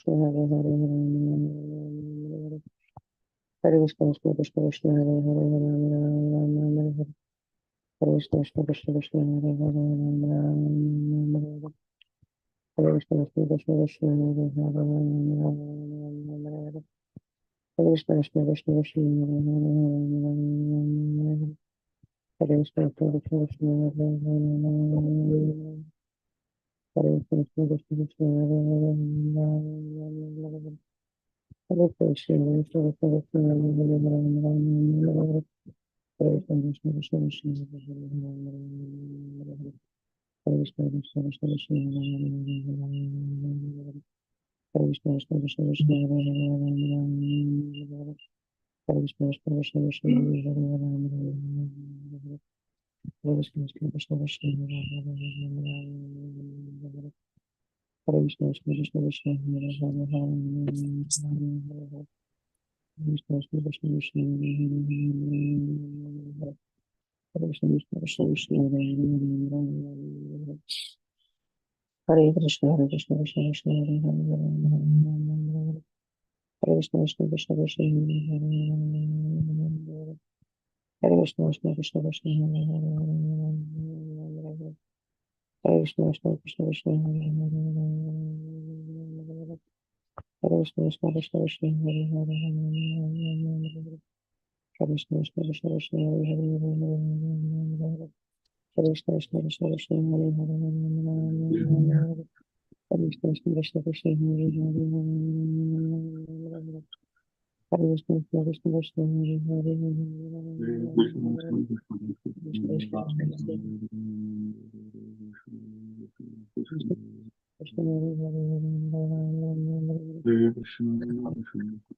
Krishna, Hare Hare, Hare Hare Krishna, Krishna Krishna, Krishna Hare Hare, Hare Rama, Hare Hare. Hare Krishna, Krishna Krishna, Krishna Hare Hare, Hare Rama, Hare Hare. Hare Krishna, Krishna Krishna, Krishna Hare Hare, Hare Rama, Hare Hare. Hare Krishna, Krishna Krishna, Krishna Hare Hare, Hare Rama, Hare Hare. Hare Krishna, Krishna Krishna, Krishna Hare Hare, Hare Rama. Hare Krishna, Krishna Krishna, Hare Hare, Hare Rama. Hare Krishna, Krishna Krishna, Krishna Hare Hare, Hare Rama. Hare Krishna, Krishna Krishna, Krishna Hare Hare, Hare Rama. Hare Krishna, Krishna Krishna, Krishna Hare Hare, Hare Rama. Hare Krishna, Krishna Krishna, Krishna Hare Hare, Hare Rama. Hare Krishna, Krishna Krishna, Krishna Hare Hare, Hare Rama. Hare Krishna, Krishna Krishna, Krishna Hare Hare, Hare Rama. Hare Krishna, Krishna Krishna, Krishna Hare Hare, Hare Rama. Krishna Krishna, Krishna Krishna, Hare Hare. Hare Krishna, Krishna Krishna, Krishna Hare Hare, Hare Krishna, Hare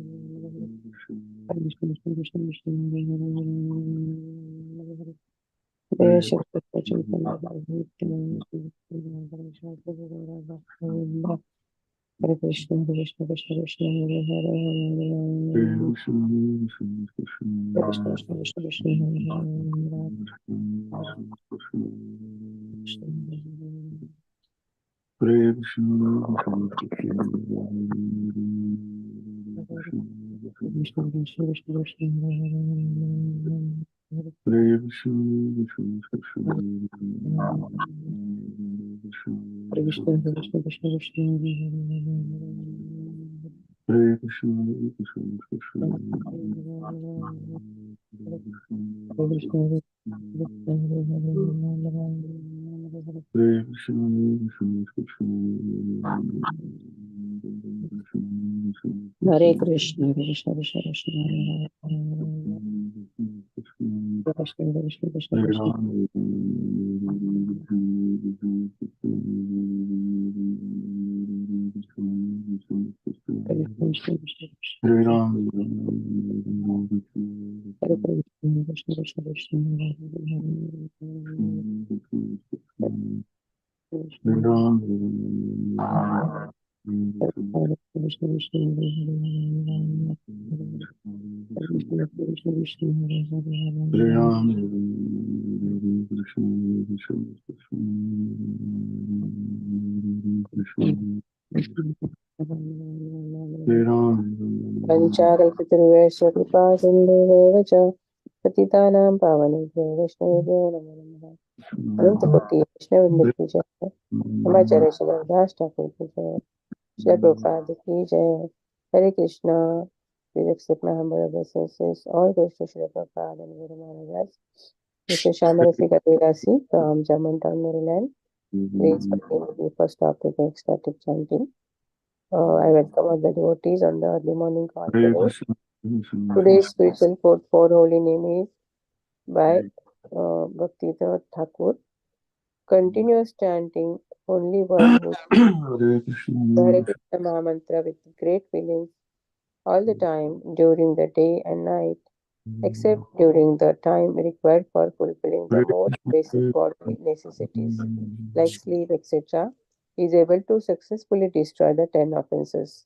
Krishna, Krishna Krishna, Hare Hare, Hare Krishna, Krishna Krishna, Krishna Hare Hare. Hare Krishna, Krishna Krishna, Krishna Hare Hare, Hare Krishna, Krishna Krishna, Krishna Hare Hare. Hare Krishna, Krishna Krishna, Krishna Hare Hare, Hare Krishna, Krishna Krishna, Krishna Hare Hare, Hare Krishna, Krishna Krishna, Krishna Hare Hare, Hare Krishna, Krishna Krishna, Krishna Hare Hare, Hare Krishna, Krishna Krishna, Krishna Hare Hare, Krishna Hare Hare Krishna, Krishna Krishna, Krishna Hare Hare, Hare Krishna, Krishna Krishna, Krishna Hare Hare Krishna, Krishna Krishna, Krishna Krishna, Krishna Krishna, Krishna Panchakalpataruvesya kripa sindhuveva cha patitanam pavanebhyo vaishnavebhyo namo namaha. Anantapati Vaishnavindra ki jai, Himacharya Shabdas Thakur ki jai, Srila Prabhupada ki jai. Hare Krishna. Please accept my humble obeisances. All goes to Srila Prabhupada and Guru Maharaj. This is Shamarasi Kavirasi from Germantown, Maryland. Please begin with the first topic, ecstatic chanting. I welcome all the devotees on the early morning call today. Today's spiritual quote for holy name is by Bhaktivedanta Thakur. Continuous chanting, only one who Hare Krishna Mahamantra with great feelings all the time during the day and night, except during the time required for fulfilling the most basic bodily necessities like sleep, etc., is able to successfully destroy the 10 offenses.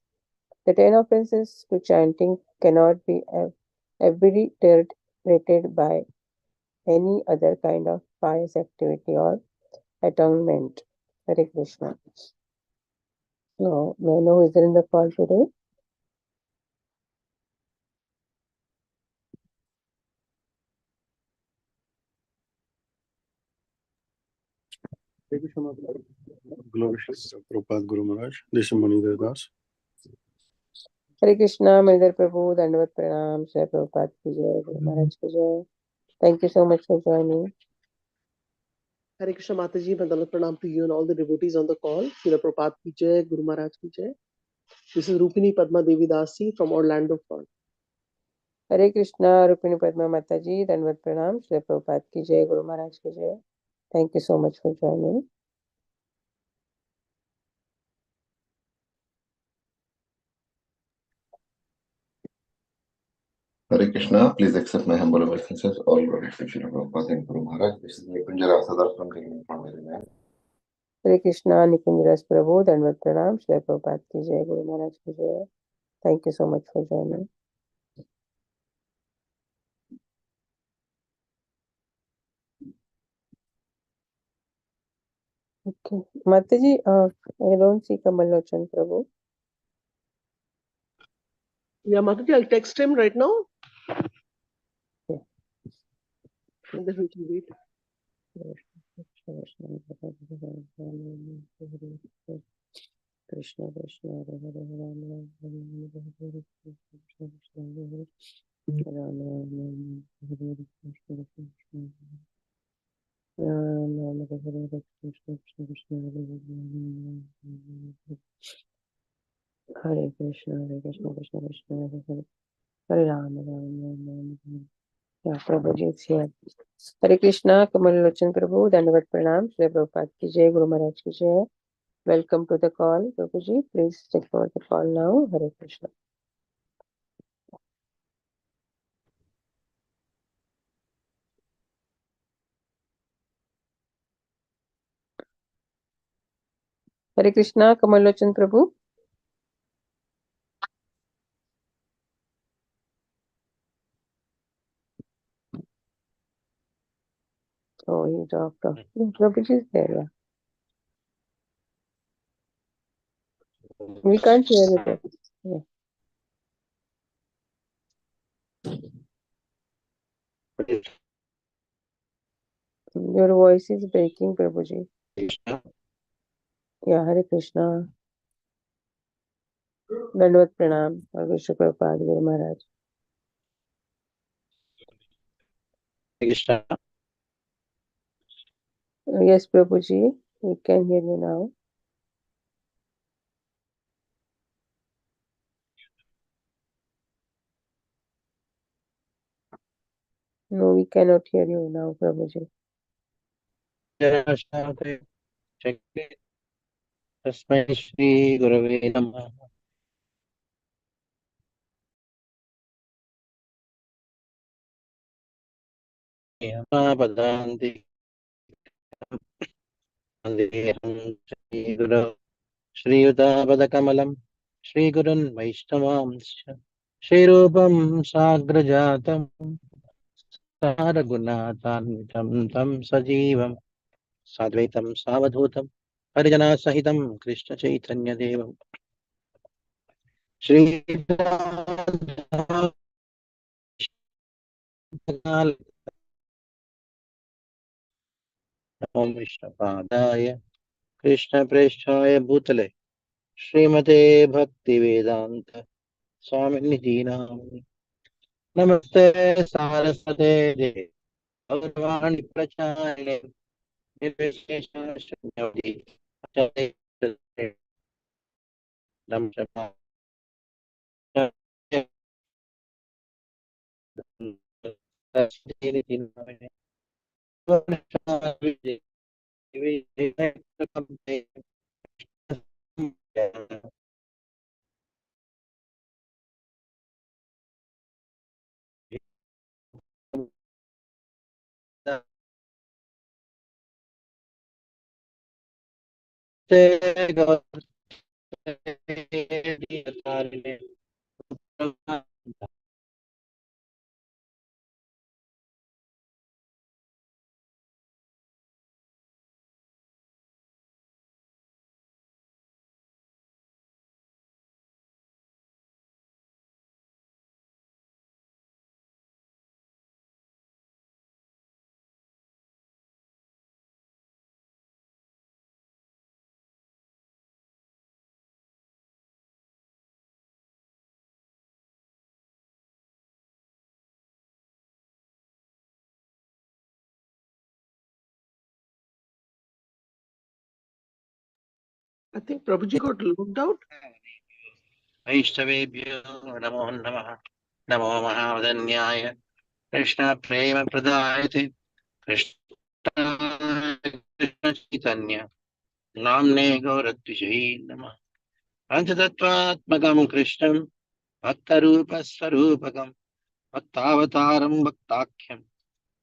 The 10 offenses to chanting cannot be obliterated by any other kind of pious activity or atonement. Hare Krishna. No, may I know who is there in the call today? Glorious Prabhupada Guru Maharaj, this is Manindra Das. Hare Krishna, Manindra Prabhu, Dandavat Pranam, Shri Prabhupada ki jai, Guru Maharaj ki jai. Thank you so much for joining. Hare Krishna Mataji, Dandavat Pranam to you and all the devotees on the call. Srila Prabhupada ki jai, Guru Maharaj ki jai. This is Rupini Padma Devi Dasi from Orlando, Florida. Hare Krishna, Rupini Padma Mataji, Dandavat Pranam, Shri Prabhupada ki jai, Guru Maharaj ki jai. Thank you so much for joining. Hare Krishna, please accept my humble obeisances. All glory to Srila Prabhupada and Guru Maharaj. This is Nikunjara Sadar from taking from Maryland. Hare Krishna, Nikunjaras Prabhu, Dandavat Pranam, Shri Prabhupada ki jai, Guru Maharaj ki jai. Thank you so much for joining. Okay. Mataji, I don't see Kamal Lochan Prabhu. Yeah, Mataji, I'll text him right now. Yeah. And then we can wait. Krishna Krishna Hare Hare Ram Ram Hare Hare Krishna Krishna Hare Hare Ram Ram Hare Hare Krishna Krishna Ram Ram Hare Hare Krishna Krishna Hare Krishna Krishna Krishna Hare Hare Hare Ram Ram Hare. Yeah, Prabhuji is here. Hare Krishna, Kamal Lochan Prabhu, Dandavat Pranam, Shri Prabhupada ki jai, Guru Maharaj ki jai. Welcome to the call, Prabhuji. Please take over the call now. Hare Krishna. Hare Krishna, Kamal Lochan Prabhu. Oh, he dropped off. Prabhuji is there, yeah. We can't hear you, Prabhuji. Yeah. Your voice is breaking, Prabhuji. Yeah, Hare Krishna. Dandavat Pranam, Shri Prabhupada, Guru Maharaj. Krishna. Yes, Prabhuji, we can hear you now. No, we cannot hear you now, Prabhuji. तस्मै श्री गुरवे नमः. पदान्ति श्रीगुरौ श्रीयुतापदकमलं श्रीगुरुन् वैष्णवांश्च श्रीरूपं साग्रजातं सारगुणातान्वितं तं सजीवं साद्वैतं सावधूतं परिजनसहितं कृष्णचैतन्यदेवं श्री ओम विष्णुपादाय कृष्णप्रेष्ठाय भूतले श्रीमते भक्तिवेदांत स्वामिनिधि नामिने नमस्ते सारस्वते देवे गौरवाणी प्रचारिणे निर्विशेषं शून्यवति अचले नमः I think Prabhuji got logged out. वैष्णवेभ्यो नमो नमः नमो महावदन्याय कृष्ण प्रेम प्रदायते कृष्ण चैतन्य नाम्ने गौरद्विषये नमः पञ्चतत्त्वात्मकं कृष्णं भक्तरूपस्वरूपकं भक्तावतारं भक्ताख्यं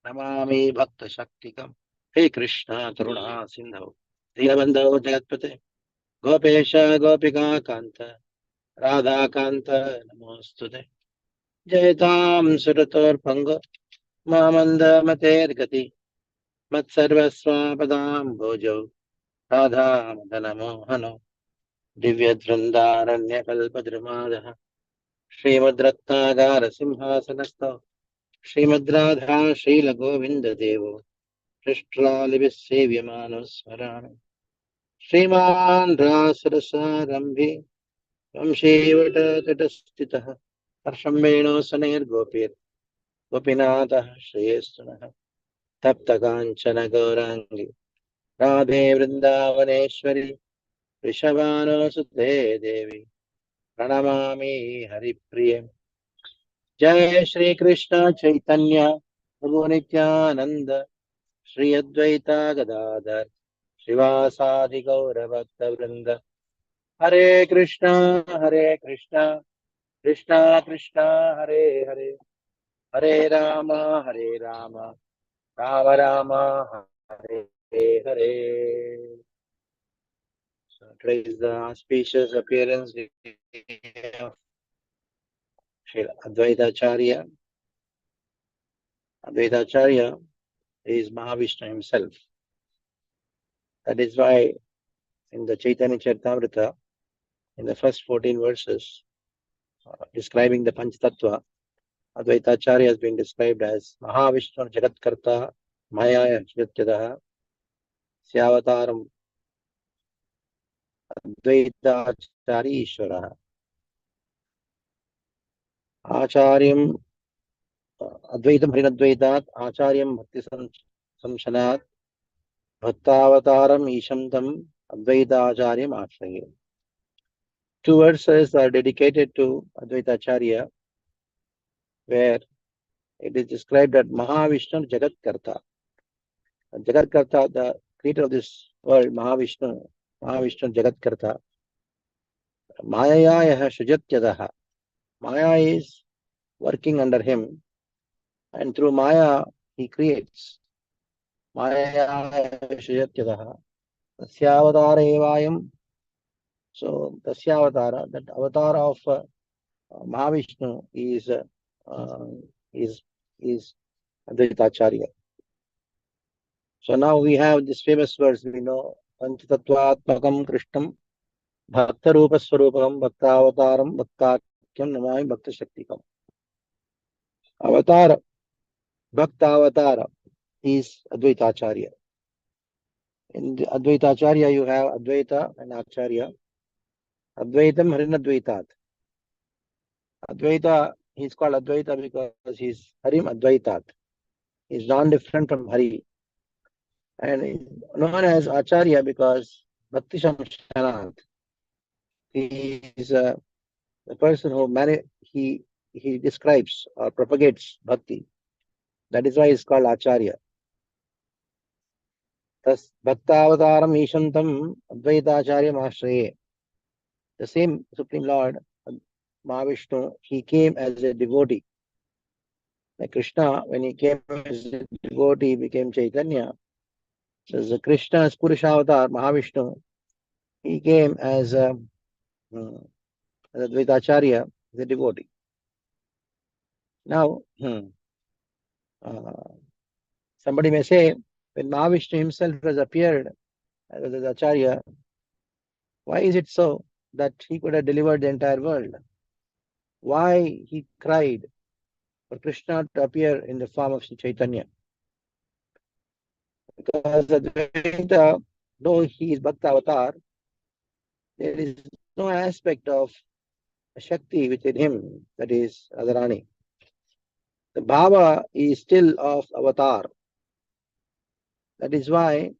नमामि भक्तशक्तिकम् हे कृष्ण करुणा सिन्धौ दीनबन्धो जगत्पते गोपेश गोपिका कान्त राधाकान्त नमोऽस्तुते जयतां सुरतोर्भङ्ग मामन्दमतेर्गति मत्सर्वस्वापदां भोजौ राधा मदनमोहनो दिव्यधृन्दारण्यकल्पद्रुमादः श्रीमद्रत्नागारसिंहासनस्थौ श्रीमद्राधा श्रीलगोविन्ददेवो पृष्ठलालिभिः सेव्यमानः स्मरामि श्रीमान् रासरसारम्भे वंशीवटतटस्थितः हर्षं वेणोसनैर्गोपीर् गोपीनाथः श्रेयस्सुनः तप्तकाञ्चन गौराङ्गी राधे वृन्दावनेश्वरी वृषभानुसुते देवी प्रणमामि हरिप्रिये जय श्री कृष्ण चैतन्य प्रभु नित्यानंद श्री अद्वैता गदाधर श्रीवासादि गौर भक्त वृंद हरे Krishna Krishna Krishna Hare Hare Hare Ram Ram Ram Hare Hare. So today is the auspicious appearance of Sri Advaita Acharya. Advaita Acharya is Mahavishnu himself. That is why in the Chaitanya Charitamrita, in the first 14 verses, describing the Panch Tattva, Advaita Acharya has been described as Mahavishnu Jagatkarta Maya Jyotyadaha Syavataram Advaita Acharya Ishvaraha Acharyam Advaitam Harinadvaitat Acharyam Bhakti Samshanat Bhaktavataram Ishamtam Advaita Acharyam Ashraye. Two verses are dedicated to Advaita Acharya, where it is described that Mahavishnu Jagatkarta. Jagatkarta, the creator of this world, Mahavishnu Jagatkarta. Mayaya Shujatyadaha. Maya is working under him, and through Maya he creates. Maya Shujatyadaha. Tasyavatara evayam. So Tasyavatara, that avatar of Mahavishnu is Advaita Acharya. So now we have this famous verse, we know, Panchatattvatmakam Krishnam Bhakta Rupa Swarupam Bhakta Avataram Bhaktakyam Namami Bhakta Shaktikam. Avatar, Bhakta Avatara is Advaita Acharya. In the Advaita Acharya you have Advaita and Acharya. Advaitam Harinadvaitat. Advaita, he is called Advaita because he is Harim Advaitat. He is non-different from Hari. And is known as Acharya because Bhakti Shamshanat. He is the person who he describes or propagates bhakti. That is why he is called Acharya. Thus, Bhakta Avataram Ishantam Advaita Acharya Mahashraye. The same Supreme Lord, Mahavishnu, he came as a devotee. Like Krishna, when he came as a devotee, he became Chaitanya. So the Krishna's Purusha Mahavishnu, he came as Advaita Acharya, the devotee. Now, somebody may say, when Mahavishnu himself has appeared as Advaita Acharya, why is it so that he could have delivered the entire world? Why he cried for Krishna to appear in the form of Sri Chaitanya? Because Advaita, though he is Bhakta Avatar, there is no aspect of Shakti within him, that is Radharani. The Bhava is still of Avatar. That is why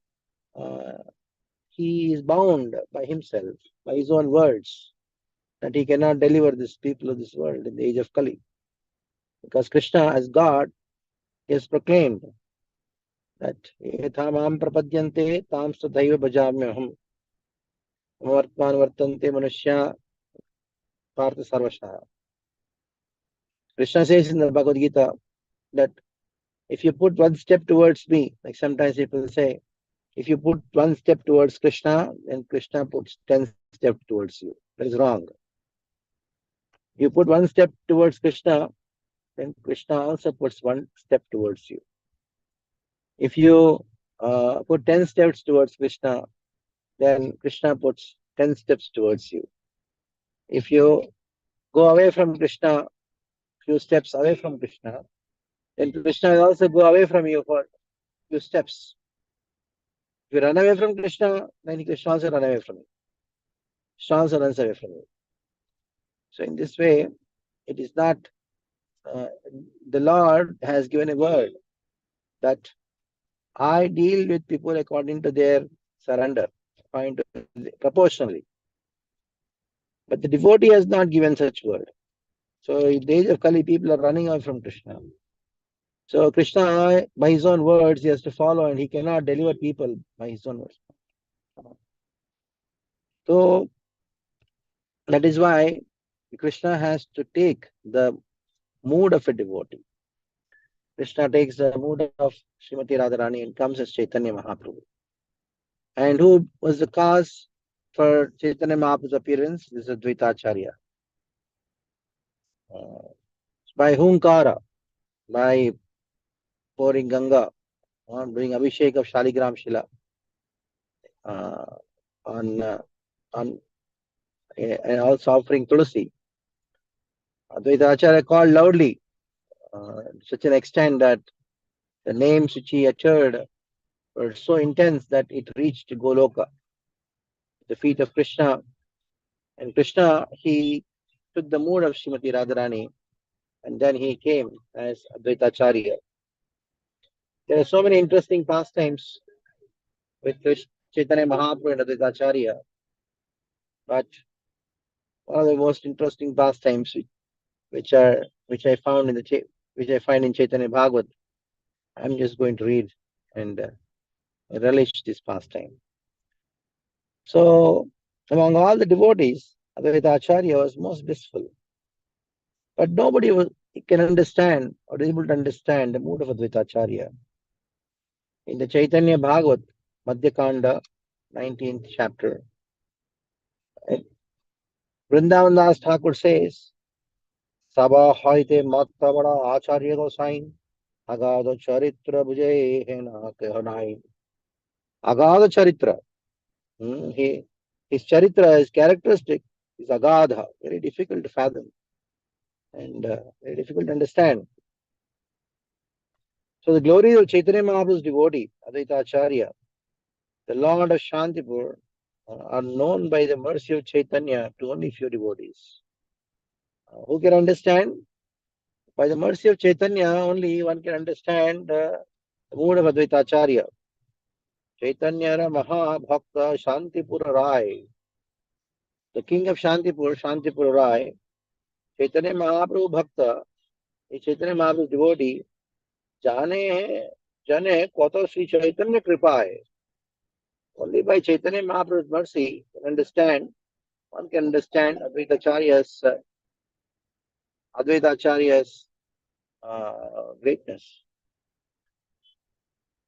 he is bound by himself, by his own words, that he cannot deliver these people of this world in the age of Kali. Because Krishna, as God, has proclaimed that yatha mam prapadyante tam sadhaiva bhajamyaham vartman vartante manushya partha sarvashaha. Krishna says in the Bhagavad Gita that if you put one step towards me, like sometimes people say, if you put one step towards Krishna, then Krishna puts 10 steps towards you. That is wrong. You put one step towards Krishna, then Krishna also puts one step towards you. If you put 10 steps towards Krishna, then Krishna puts 10 steps towards you. If you go away from Krishna, few steps away from Krishna, then Krishna will also go away from you for few steps. If you run away from Krishna, then Krishna also run away from you. Krishna also runs away from you. So in this way, it is not, the Lord has given a word that I deal with people according to their surrender, proportionally. But the devotee has not given such word. So in the age of Kali, people are running away from Krishna. So Krishna, by his own words, he has to follow, and he cannot deliver people by his own words. So that is why Krishna has to take the mood of a devotee. Krishna takes the mood of Srimati Radharani and comes as Chaitanya Mahaprabhu. And who was the cause for Chaitanya Mahaprabhu's appearance? This is Advaitacharya. By Hunkara, by pouring Ganga, doing Abhishek of Shaligram Shila, and also offering Tulsi. Advaitacharya called loudly, such an extent that the names which he uttered were so intense that it reached Goloka, the feet of Krishna. And Krishna, he took the mood of Srimati Radharani, and then he came as Advaitacharya. There are so many interesting pastimes with Chaitanya Mahaprabhu and Advaitacharya, but one of the most interesting pastimes which I find in Chaitanya Bhagavatam, I'm just going to read and relish this pastime. So, among all the devotees, Advaitacharya was most blissful. But nobody can understand or is able to understand the mood of Advaitacharya. In the Chaitanya Bhagavat, Madhyakanda, 19th chapter, Vrindavan Das Thakur says, Sabha hoite mattabada acharya gosain, agada charitra bujay hena kehanai. Agada charitra. His charitra, his characteristic is agadha, very difficult to fathom and very difficult to understand. So the glories of Chaitanya Mahaprabhu's devotee, Advaitacharya, the Lord of Shantipur, are known by the mercy of Chaitanya to only few devotees. Who can understand? By the mercy of Chaitanya, only one can understand the mood of Advaitacharya. Chaitanya Maha Bhakta Shantipura Rai. The king of Shantipur, Shantipura Rai, Chaitanya Mahaprabhu Bhakta, is Chaitanya Mahaprabhu's devotee, Jane Koto Sri Chaitanya Kripai. Only by Chaitanya Mahaprabhu's mercy one can understand Advaitacharya's greatness.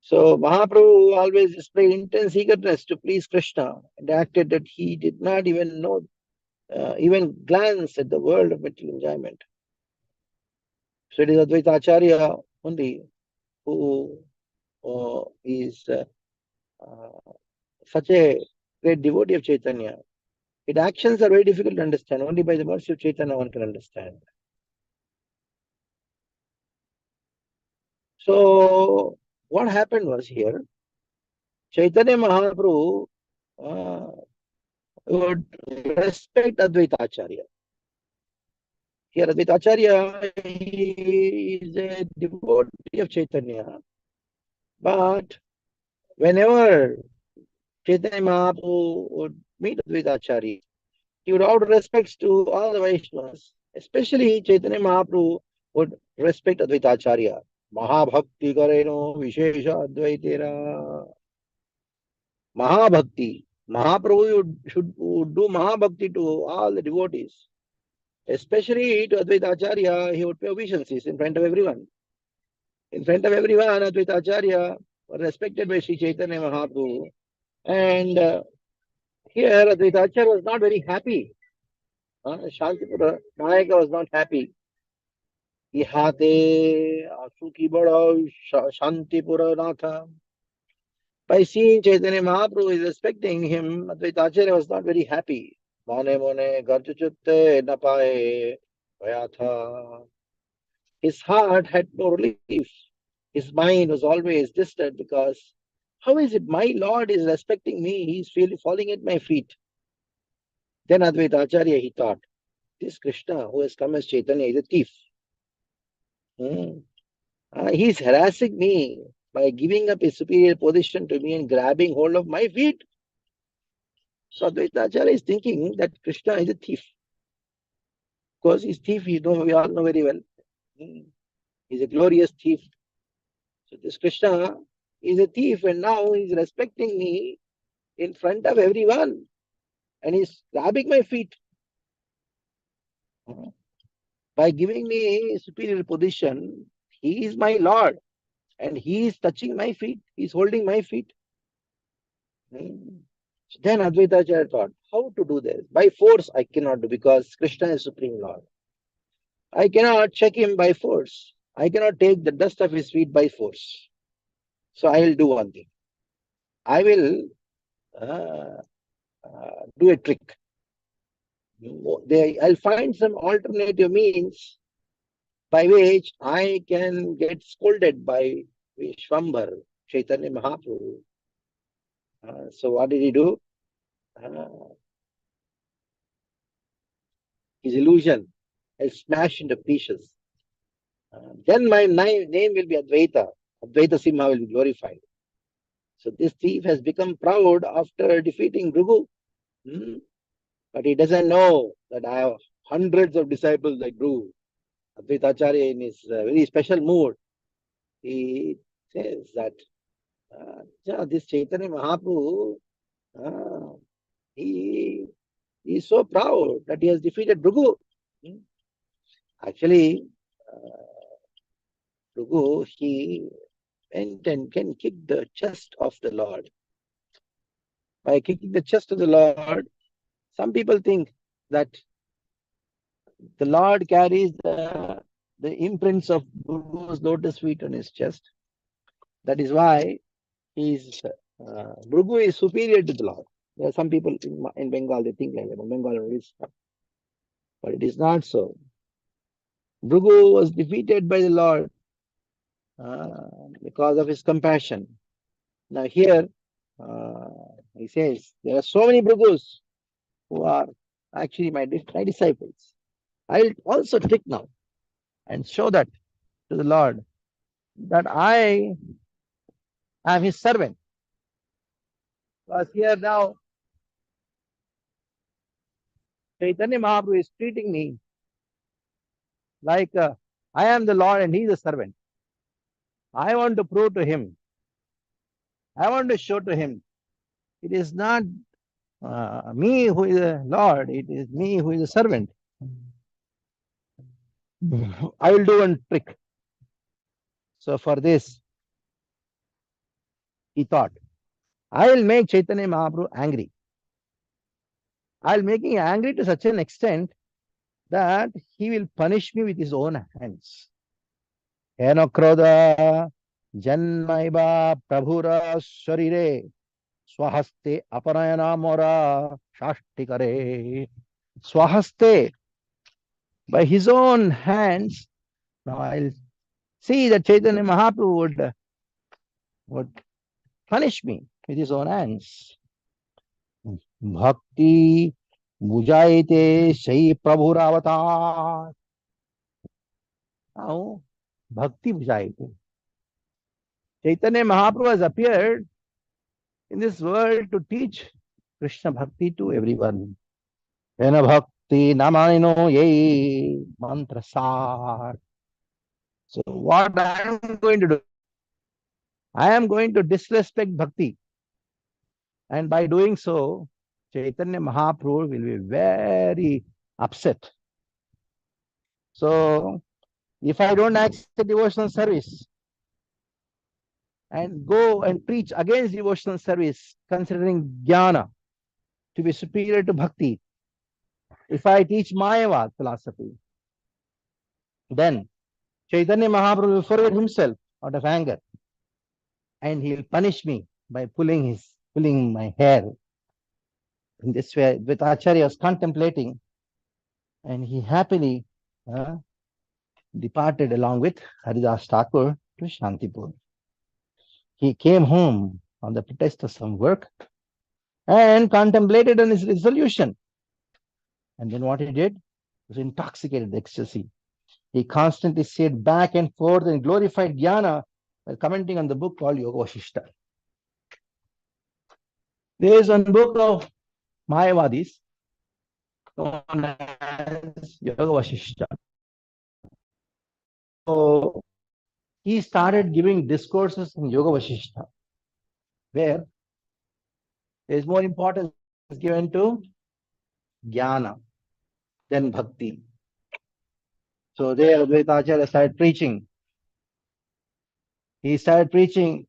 So Mahaprabhu always displayed intense eagerness to please Krishna and acted that he did not even know, even glance at the world of material enjoyment. So it is Advaitacharya only who is such a great devotee of Chaitanya. His actions are very difficult to understand. Only by the mercy of Chaitanya one can understand. So what happened was here, Chaitanya Mahaprabhu would respect Advaitacharya. Here Advaitacharya is a devotee of Chaitanya, but whenever Chaitanya Mahaprabhu would meet Advaita Acharya. He would offer respects to all the Vaishnavas. Especially Chaitanya Mahaprabhu would respect Advaita Acharya. Mahabhakti kareno vishesha advaitera. Mahabhakti. Mahaprabhu would do Mahabhakti to all the devotees. Especially to Advaita Acharya, he would pay obeisances in front of everyone. In front of everyone, Advaita Acharya was respected by Sri Chaitanya Mahaprabhu. And here Advaita Acharya was not very happy. Shantipura Nayaka was not happy. Ihate Asuki Bada Shantipura Natha. By seeing Chaitanya Mahaprabhu is respecting him, Advaita Acharya was not very happy. Mone mone garchuchutte napae vayatha. His heart had no relief. His mind was always disturbed because how is it my Lord is respecting me? He is falling at my feet. Then Advaita Acharya, he thought, this Krishna who has come as Chaitanya is a thief. He is harassing me by giving up his superior position to me and grabbing hold of my feet. So Advaita Acharya is thinking that Krishna is a thief. Of course, he's thief, we all know very well. He's a glorious thief. So this Krishna is a thief and now he's respecting me in front of everyone and he's grabbing my feet. By giving me a superior position, he is my Lord and he is touching my feet, he is holding my feet. So then Advaita Acharya thought, how to do this? By force I cannot do because Krishna is Supreme Lord. I cannot check him by force. I cannot take the dust of his feet by force. So I will do one thing. I will do a trick. I'll find some alternative means by which I can get scolded by Vishwambar, Chaitanya Mahaprabhu. So what did he do? His illusion is smashed into pieces. Then my name will be Advaita. Advaita Simha will be glorified. So this thief has become proud after defeating Bhrigu. But he doesn't know that I have hundreds of disciples like Bhrigu. Advaita Acharya in his very special mood, he says that this Chaitanya Mahaprabhu, he is so proud that he has defeated Bhrigu. Actually, Bhrigu, he went and can kick the chest of the Lord. By kicking the chest of the Lord, some people think that the Lord carries the imprints of Bhrigu's lotus feet on his chest. That is why Bhrigu is superior to the Lord. There are some people in Bengal, they think like that. In Bengal, it is, but it is not so. Bhrigu was defeated by the Lord because of his compassion. Now here, he says, there are so many Bhrigus who are actually my disciples. I will also trick now and show that to the Lord that I am his servant. Because here now, Chaitanya Mahaprabhu is treating me like I am the Lord and he is a servant. I want to prove to him, I want to show to him, it is not me who is a Lord, it is me who is a servant. I will do one trick. So for this, he thought, I will make Chaitanya Mahaprabhu angry. I will make him angry to such an extent that he will punish me with his own hands. Enokroda janmaiba prabhura sharire swahaste aparayana mora shashtikare. Swahaste, by his own hands. Now I'll see that Chaitanya Mahaprabhu would punish me with his own hands. Bhakti Mujaite Shai Prabhuravatar. Now, Bhakti Mujaite. Chaitanya Mahaprabhu has appeared in this world to teach Krishna Bhakti to everyone. Vena Bhakti Namanino Ye Mantra Sar. So what I am going to do? I am going to disrespect Bhakti. And by doing so, Chaitanya Mahaprabhu will be very upset. So if I don't accept devotional service and go and preach against devotional service, considering jnana to be superior to bhakti, if I teach Mayavad philosophy, then Chaitanya Mahaprabhu will forget himself out of anger and he will punish me by pulling my hair. In this way, with Acharya was contemplating and he happily departed along with Haridas Thakur to Shantipur. He came home on the pretext of some work and contemplated on his resolution. And then what he did? He was intoxicated with ecstasy. He constantly said back and forth and glorified jnana while commenting on the book called Yoga Vasishta. There is one book of Mayavadis known as Yoga Vasishta. So he started giving discourses in Yoga Vasishta, where there is more importance given to jnana than bhakti. So there Advaita Acharya started preaching. He started preaching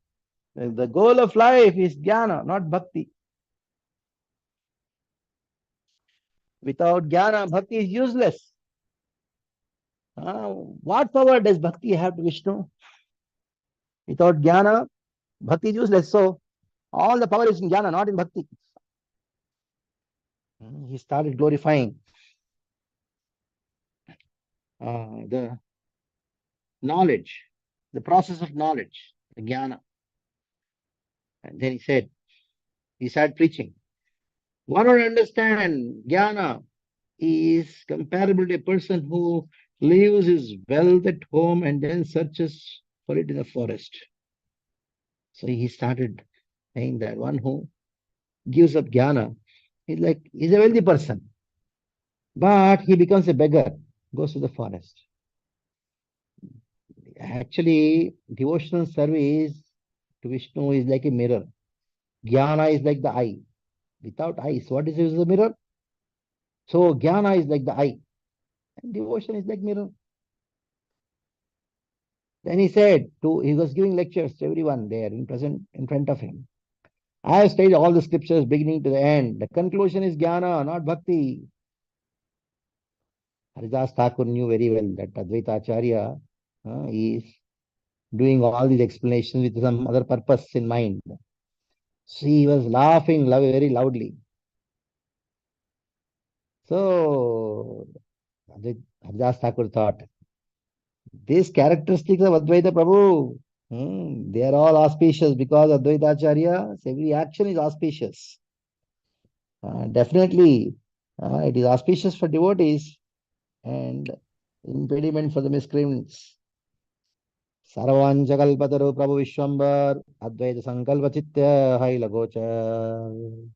the goal of life is jnana, not bhakti. Without jnana, bhakti is useless. What power does bhakti have to Vishnu? Without jnana, bhakti is useless. So all the power is in jnana, not in bhakti. He started glorifying the knowledge, the process of knowledge, the jnana. And then he started preaching. One would understand jnana is comparable to a person who leaves his wealth at home and then searches for it in the forest. So he started saying that one who gives up jnana, he's a wealthy person, but he becomes a beggar, goes to the forest. Actually, devotional service to Vishnu is like a mirror. Jnana is like the eye. Without eyes, what is the mirror? So jnana is like the eye, and devotion is like mirror. Then he was giving lectures to everyone there in front of him. I have studied all the scriptures beginning to the end. The conclusion is jnana, not bhakti. Haridas Thakur knew very well that Advaita Acharya is doing all these explanations with some other purpose in mind. So he was laughing very loudly. So Haridas Thakur thought, these characteristics of Advaita Prabhu, they are all auspicious because Advaita Acharya, every action is auspicious. Definitely, it is auspicious for devotees and impediment for the miscreants. Sarvancha kalpataru Prabhu Vishwambar Advaita Sankalpa Chitya Haila Gochar.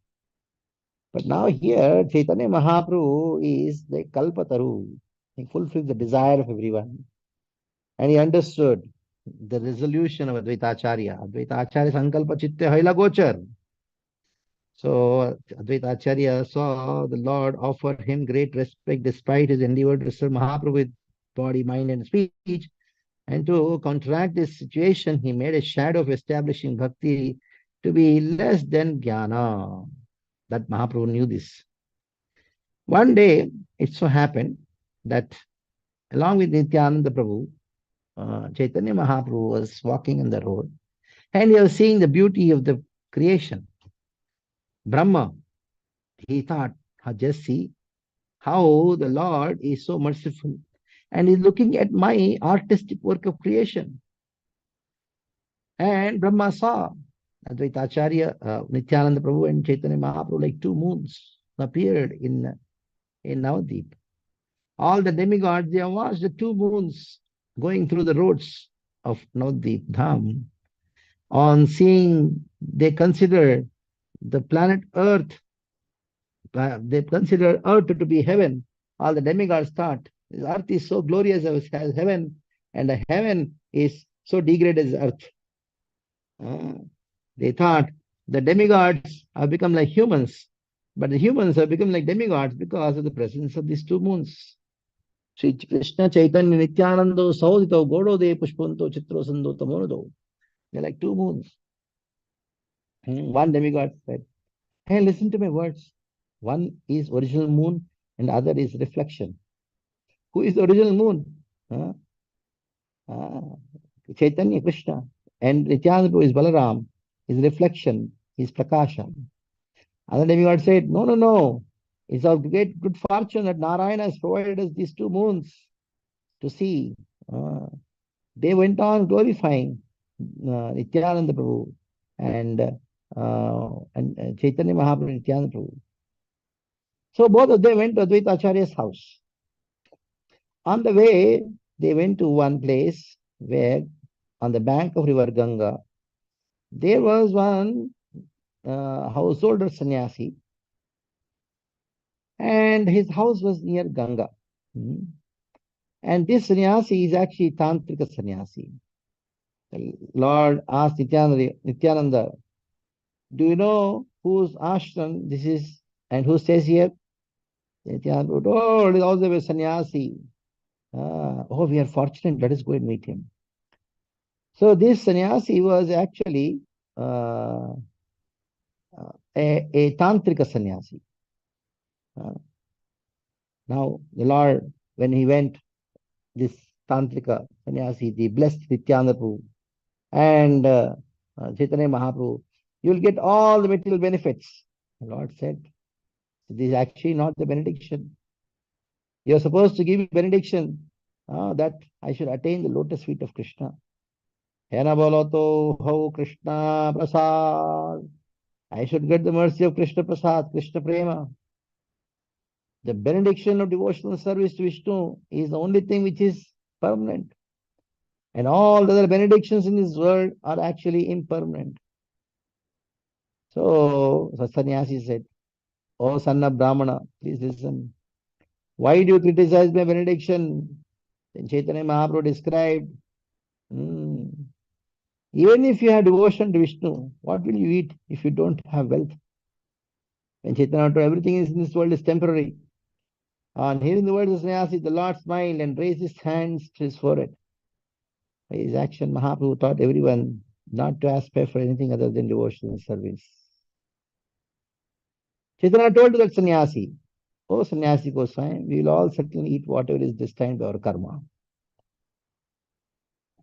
But now here, Chaitanya Mahaprabhu is the Kalpataru. He fulfills the desire of everyone. And he understood the resolution of Advaita Acharya. Advaita Acharya Sankalpa Chitya Haila Gochar. So Advaita Acharya saw the Lord offer him great respect despite his endeavor to serve Mahaprabhu with body, mind, and speech. And to counteract this situation, he made a shadow of establishing bhakti to be less than jnana. That Mahaprabhu knew this. One day, it so happened that along with Nityananda Prabhu, Chaitanya Mahaprabhu was walking on the road and he was seeing the beauty of the creation. Brahma, he thought, just see how the Lord is so merciful and is looking at my artistic work of creation. And Brahma saw Advaita Acharya, Nityananda Prabhu and Chaitanya Mahaprabhu like two moons appeared in Navadip. All the demigods, they have watched the two moons going through the roads of Navadip Dham. On seeing, they considered the planet Earth, they consider Earth to be heaven. All the demigods thought this Earth is so glorious as heaven, and the heaven is so degraded as Earth. They thought the demigods have become like humans, but the humans have become like demigods because of the presence of these two moons. Sri Krishna Chaitanya Nityanando Saudito Godo De Pushpanto Chitro Sando Tamodo. They're like two moons. One demigod said, hey, listen to my words. One is original moon and the other is reflection. Who is the original moon? Chaitanya Krishna. And Nityananda is Balaram. His reflection is Prakasha. Other demigod said, no, no, no. It's our great good fortune that Narayana has provided us these two moons to see. They went on glorifying Nityananda Prabhu and Chaitanya Mahaprabhu and Nityananda Prabhu. So both of them went to Advaita Acharya's house. On the way, they went to one place where, on the bank of river Ganga, there was one householder sannyasi, and his house was near Ganga. And this sannyasi is actually Tantrika sannyasi. The Lord asked Nityananda, do you know whose ashram this is and who stays here? Nityananda, oh, it is also a sannyasi. Oh, we are fortunate, let us go and meet him. So this sannyasi was actually a Tantrika sannyasi. Now, the Lord, when he went, this Tantrika sannyasi, the blessed Nityananda Prabhu and Chaitanya Mahaprabhu, you will get all the material benefits. The Lord said, this is actually not the benediction. You are supposed to give benediction that I should attain the lotus feet of Krishna. Hena boloto ho Krishna prasad. I should get the mercy of Krishna prasad, Krishna prema. The benediction of devotional service to Vishnu is the only thing which is permanent. And all the other benedictions in this world are actually impermanent. So sannyasi said, oh son of Brahmana, please listen. Why do you criticize my benediction? Then Chaitanya Mahaprabhu described, even if you have devotion to Vishnu, what will you eat if you don't have wealth? When Chaitanya told everything in this world is temporary. On hearing the words of sannyasi, the Lord smiled and raised his hands to his forehead. By his action, Mahaprabhu taught everyone not to aspire for anything other than devotional service. Chaitanya told to that sannyasi, oh sannyasi Goswami, we will all certainly eat whatever is destined by our karma.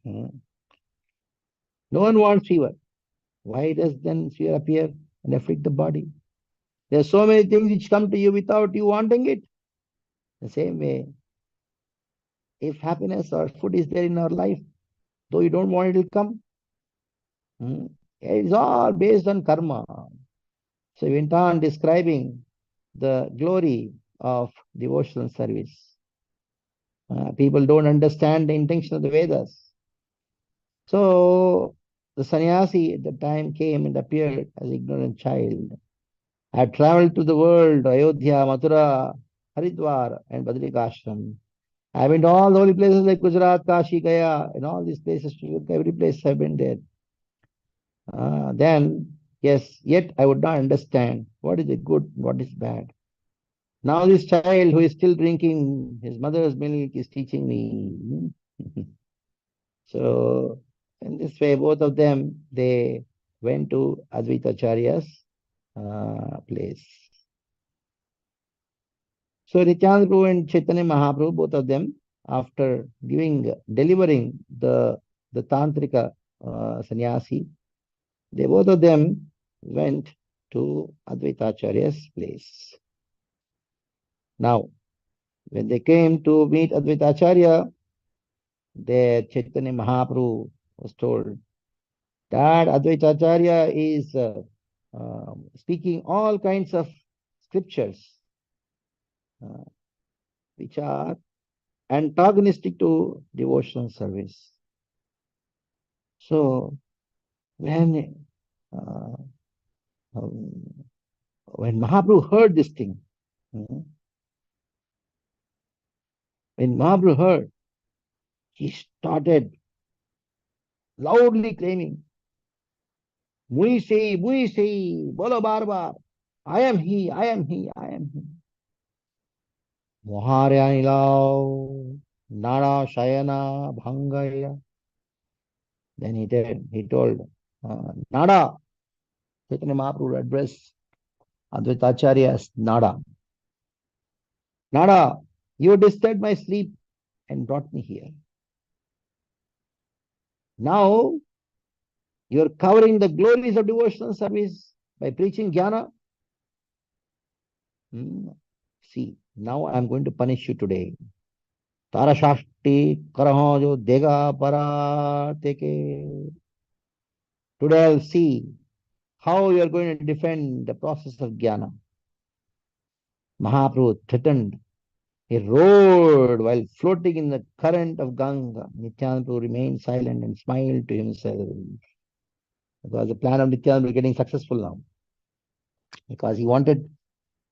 No one wants fever. Why does then fear appear and afflict the body? There are so many things which come to you without you wanting it. The same way, if happiness or food is there in our life, though you don't want it, it will come. It is all based on karma. So he went on describing the glory of devotional service. People don't understand the intention of the Vedas. So the sannyasi at the time came and appeared as an ignorant child. I had traveled to the world, Ayodhya, Mathura, Haridwar, and Badrikashram. I went to all the holy places like Gujarat, Kashi, Gaya, and all these places. Every place I've been there. Then, yes, yet I would not understand what is the good, what is bad. Now this child who is still drinking his mother's milk is teaching me. So, in this way, both of them, they went to Advaita Acharya's place. So Nityananda Prabhu and Chaitanya Mahaprabhu, both of them, after delivering the Tantrika sannyasi, they both of them went to Advaita Acharya's place. Now, when they came to meet Advaita Acharya, there Chaitanya Mahaprabhu was told that Advaita Acharya is speaking all kinds of scriptures which are antagonistic to devotional service. So when When Mahaprabhu heard this thing, when Mahaprabhu heard, he started loudly claiming, Mui bolo bar bar. I am he, I am he, I am he. Moharyanilao, Nara Shayana Bhangaya. Then he told, Nada, Chaitanya Mahaprabhu addressed Advaita Acharya as Nada. Nada, you disturbed my sleep and brought me here. Now you are covering the glories of devotional service by preaching jnana. See, now I am going to punish you today. Tara Shashti Karaho jo dega para teke. Today I'll see how you are going to defend the process of jnana. Mahaprabhu threatened. He roared while floating in the current of Ganga. Nityananda remained silent and smiled to himself. Because the plan of Nityananda was getting successful now. Because he wanted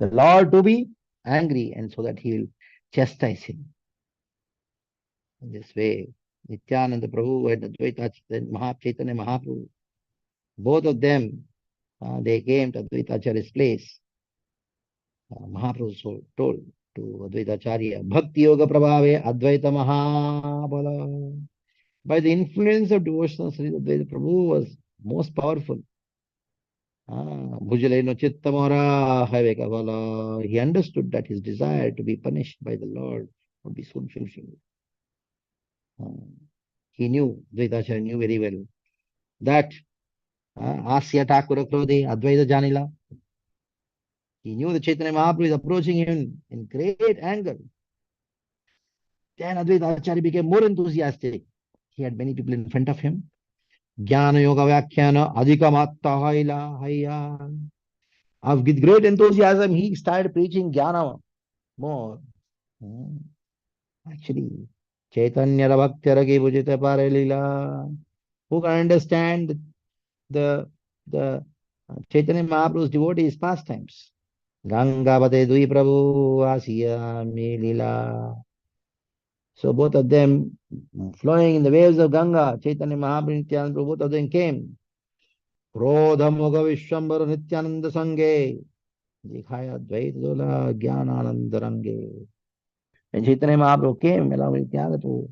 the Lord to be angry and so that he will chastise him. In this way, Nityananda Prabhu and Advaita Chaitanya Mahaprabhu, both of them, they came to Advaita Acharya's place. Mahaprabhu told to Advaita Acharya, Bhakti Yoga Prabhave Advaita Mahabala. By the influence of devotional service, Advaita Prabhu was most powerful. He understood that his desire to be punished by the Lord would be soon fulfilled. He knew, Advaita knew very well, that Asya Thakura Krode Advaita Janila. He knew that Chaitanya Mahaprabhu is approaching him in great anger. Then Advaita Acharya became more enthusiastic. He had many people in front of him. Jnana Yoga Vyakhyana Adhika Matta Haila Hayya. With great enthusiasm, he started preaching Jnana more. Actually, Chaitanya Bhaktyaragi Bhujita Paralila. Who can understand the Chaitanya Mahaprabhu's devotees' pastimes? Gangavate Dui Prabhu Asiya Milila. So both of them flowing in the waves of Ganga, Chaitanya Mahaprabhu, Nityananda Prabhu, both of them came. Krodha Moga Vishwambara Nityananda Sange. Dikhaya Dvaita Dola Jnanananda Range. When Chaitanya Mahaprabhu came along with Nityananda Prabhu,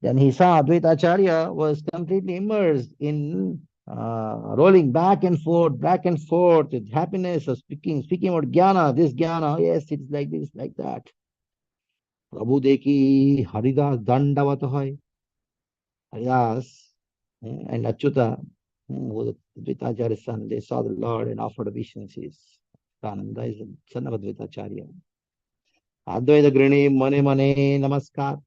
then he saw Advaita Acharya was completely immersed in rolling back and forth with happiness of speaking about jnana, this jnana, yes, it's like this, like that. Prabhu Deki Haridas Dandavat Hoy. Haridas and Achyuta, who was Advaita Acharya's son, they saw the Lord and offered obeisances. Ananda is the son of Advaita Acharya. Advaita Grini Mane Mane Namaskar.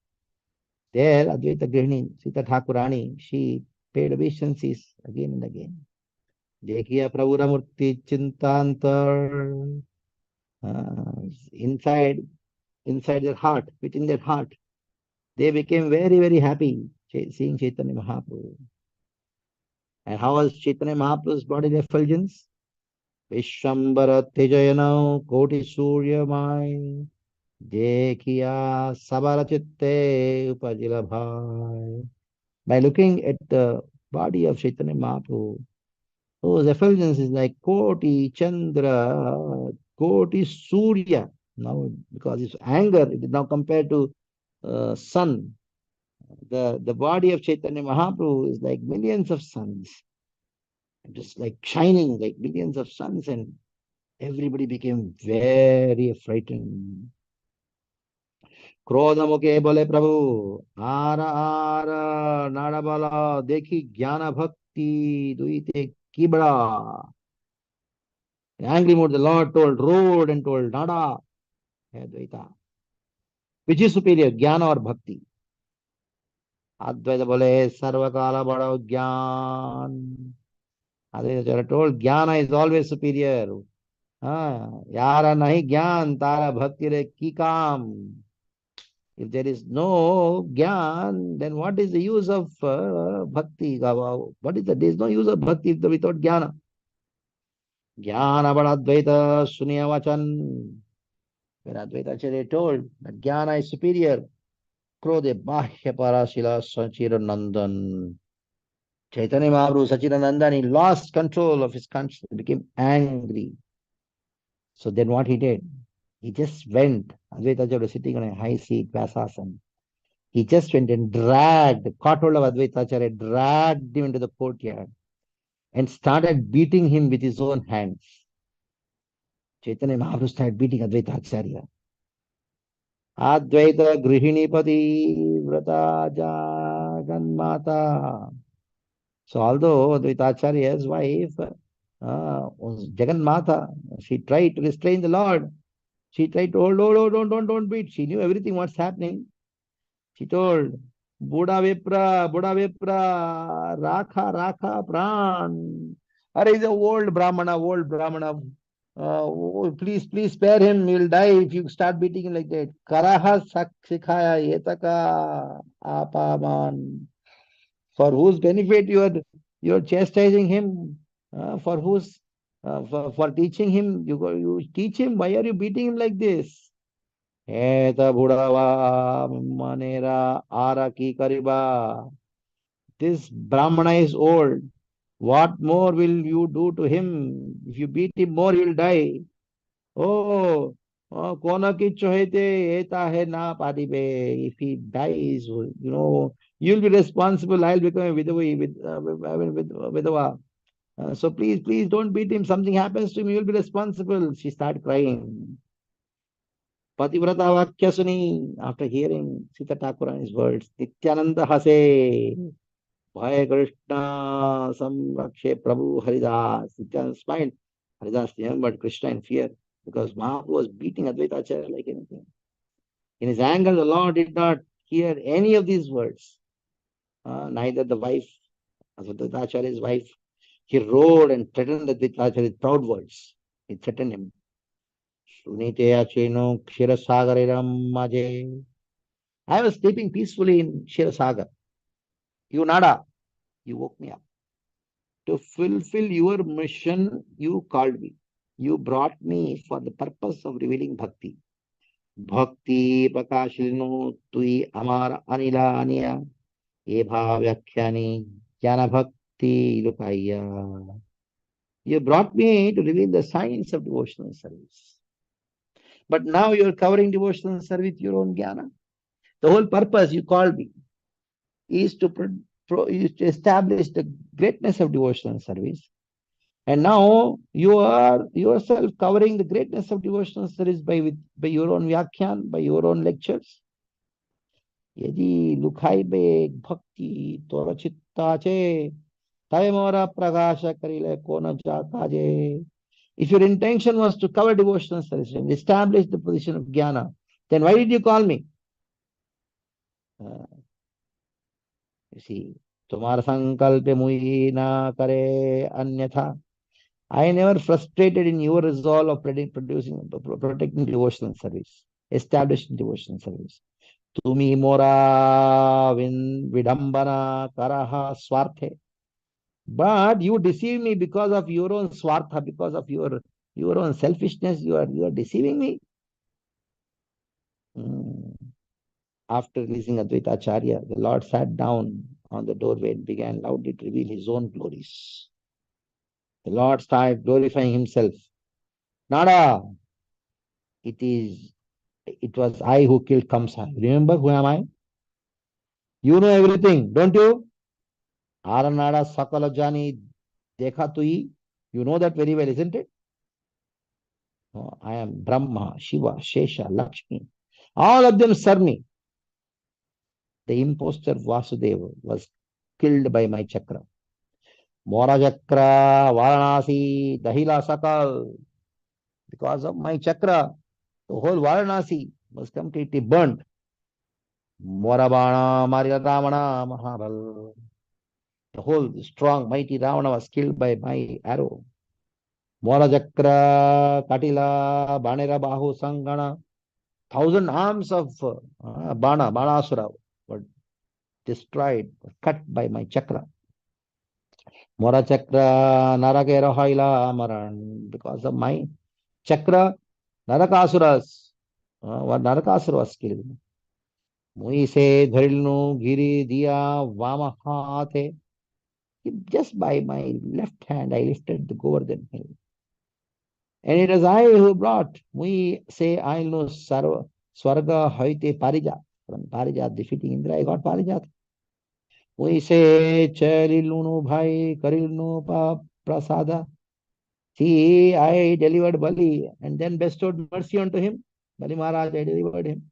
There, Advaita Grihini, Sita Thakurani, she paid obeisances again and again. Dekhiya Prabhura Murti Chintantar. Inside their heart, within their heart, they became very, very happy seeing Chaitanya Mahaprabhu. And how was Chaitanya Mahaprabhu's bodily effulgence? Vishwambara Tejayana Koti Surya Mai. Dekhiya Sabara Chitte Upajila Bhai. By looking at the body of Chaitanya Mahaprabhu, whose effulgence is like Koti Chandra, Koti Surya. Now, because it's anger, it is now compared to sun. The body of Chaitanya Mahaprabhu is like millions of suns, just like shining like millions of suns, and everybody became very frightened. क्रोध मुके बोले प्रभु are are नाड़बला देखी ज्ञान भक्ति दुईते की बड़ा. In angry mood, the Lord roared and told Nada, Advaita, which is superior, jnana or bhakti? Advaita bole sarvakala bada jnana. Advaita told jnana is always superior. Yara nahi jnana tara bhakti re ki kam. If there is no jnana, then what is the use of bhakti? There is no use of bhakti without jnana. Jnana Badadvaita Sunyavachan. When Advaita Acharya told that Jnana is superior, Krode Bahya Parashila Sachiranandan. Chaitanya Mahaprabhu Sachiranandan, he lost control of his conscience, he became angry. So then what he did? He just went. Advaita Acharya was sitting on a high seat, Vyasasana. He just went and caught hold of Advaita Acharya, dragged him into the courtyard and started beating him with his own hands. Chaitanya Mahaprabhu started beating Advaita Acharya. Advaita Grihinipati Vrata Jaganmata. So although Advaita Acharya's wife was Jaganmata, she tried to restrain the Lord. She tried to hold, oh, don't beat. She knew everything what's happening. She told, Buddha Vipra, Rakha, Pran. Are is a old Brahmana. Please spare him. He'll die if you start beating him like that. Karaha Saksikhaya Yetaka Apaman. For whose benefit you're chastising him? For teaching him? You teach him. Why are you beating him like this? Eta Budava Manera Araki Kariba. This Brahmana is old. What more will you do to him? If you beat him more, he will die. Oh, Kona Kichohete Eta He Na Padibe. If he dies, you'll be responsible. I'll become a vidava. So please don't beat him. Something happens to him, you'll be responsible. She started crying. Pativrata Vakya Suni, after hearing Sita Thakurani's words, Nityananda Hase, Bhaya Krishna, Samrakshe Prabhu Haridas. Nityananda smiled. Haridas remembered Krishna in fear because Mahaprabhu was beating Advaita Acharya like anything. In his anger, the Lord did not hear any of these words. Neither the wife, Advaita Acharya's wife, he roared and threatened Advaita Acharya with proud words. He threatened him. I was sleeping peacefully in Shirasagar. You Nada, you woke me up. To fulfill your mission, you called me. You brought me for the purpose of revealing bhakti. Bhakti Prakashilino Tui Amara Anila Aniya Eva Vyakhyani Jnana Bhakti Lukaya. You brought me to reveal the science of devotional service. But now you are covering devotional service with your own jnana. The whole purpose you called me is to establish the greatness of devotional service. And now you are yourself covering the greatness of devotional service by your own vyakhyan, by your own lectures. Yadi lukhai be bhakti tora chitta che taimora pragasha karile kona jata je. If your intention was to cover devotional service and establish the position of jnana, then why did you call me? You see, Tumhara sankalpe mui na kare anyatha. I never frustrated in your resolve of protecting devotional service, establishing devotional service. Tumi mora vidambana karaha swarte. But you deceive me because of your own swartha, because of your own selfishness. You are deceiving me. After releasing Advaita Acharya, the Lord sat down on the doorway and began loudly to reveal his own glories. The Lord started glorifying himself. Nada, it was I who killed Kamsa. Remember who am I? You know everything, don't you? Aranada Sakala Jani Dekha Tui. You know that very well, isn't it? Oh, I am Brahma, Shiva, Shesha, Lakshmi. All of them serve me. The impostor Vasudeva was killed by my chakra. Mora Chakra, Varanasi, Dahila Sakal. Because of my chakra, the whole Varanasi was completely burnt. Morabana, Maria Ramana, Mahabal. The whole strong, mighty Ravana was killed by my arrow. Morajakra, Katila, Banera Bahu Sangana. 1,000 arms of Banasura were destroyed, cut by my chakra. Mora Chakra Narakera Haila Maran. Because of my Chakra, Narakasuras. What Narakasura was killed. Mui se Dharilnu Giri Dia Vamahate. Just by my left hand, I lifted the Govardhan hill. And it was I who brought. We say, I know Swarga Haite Parijat. From Parijat defeating Indra, I got Parijat. We say, Charilunu Bhai Karilnu Prasada. See, I delivered Bali and then bestowed mercy unto him. Bali Maharaj, I delivered him.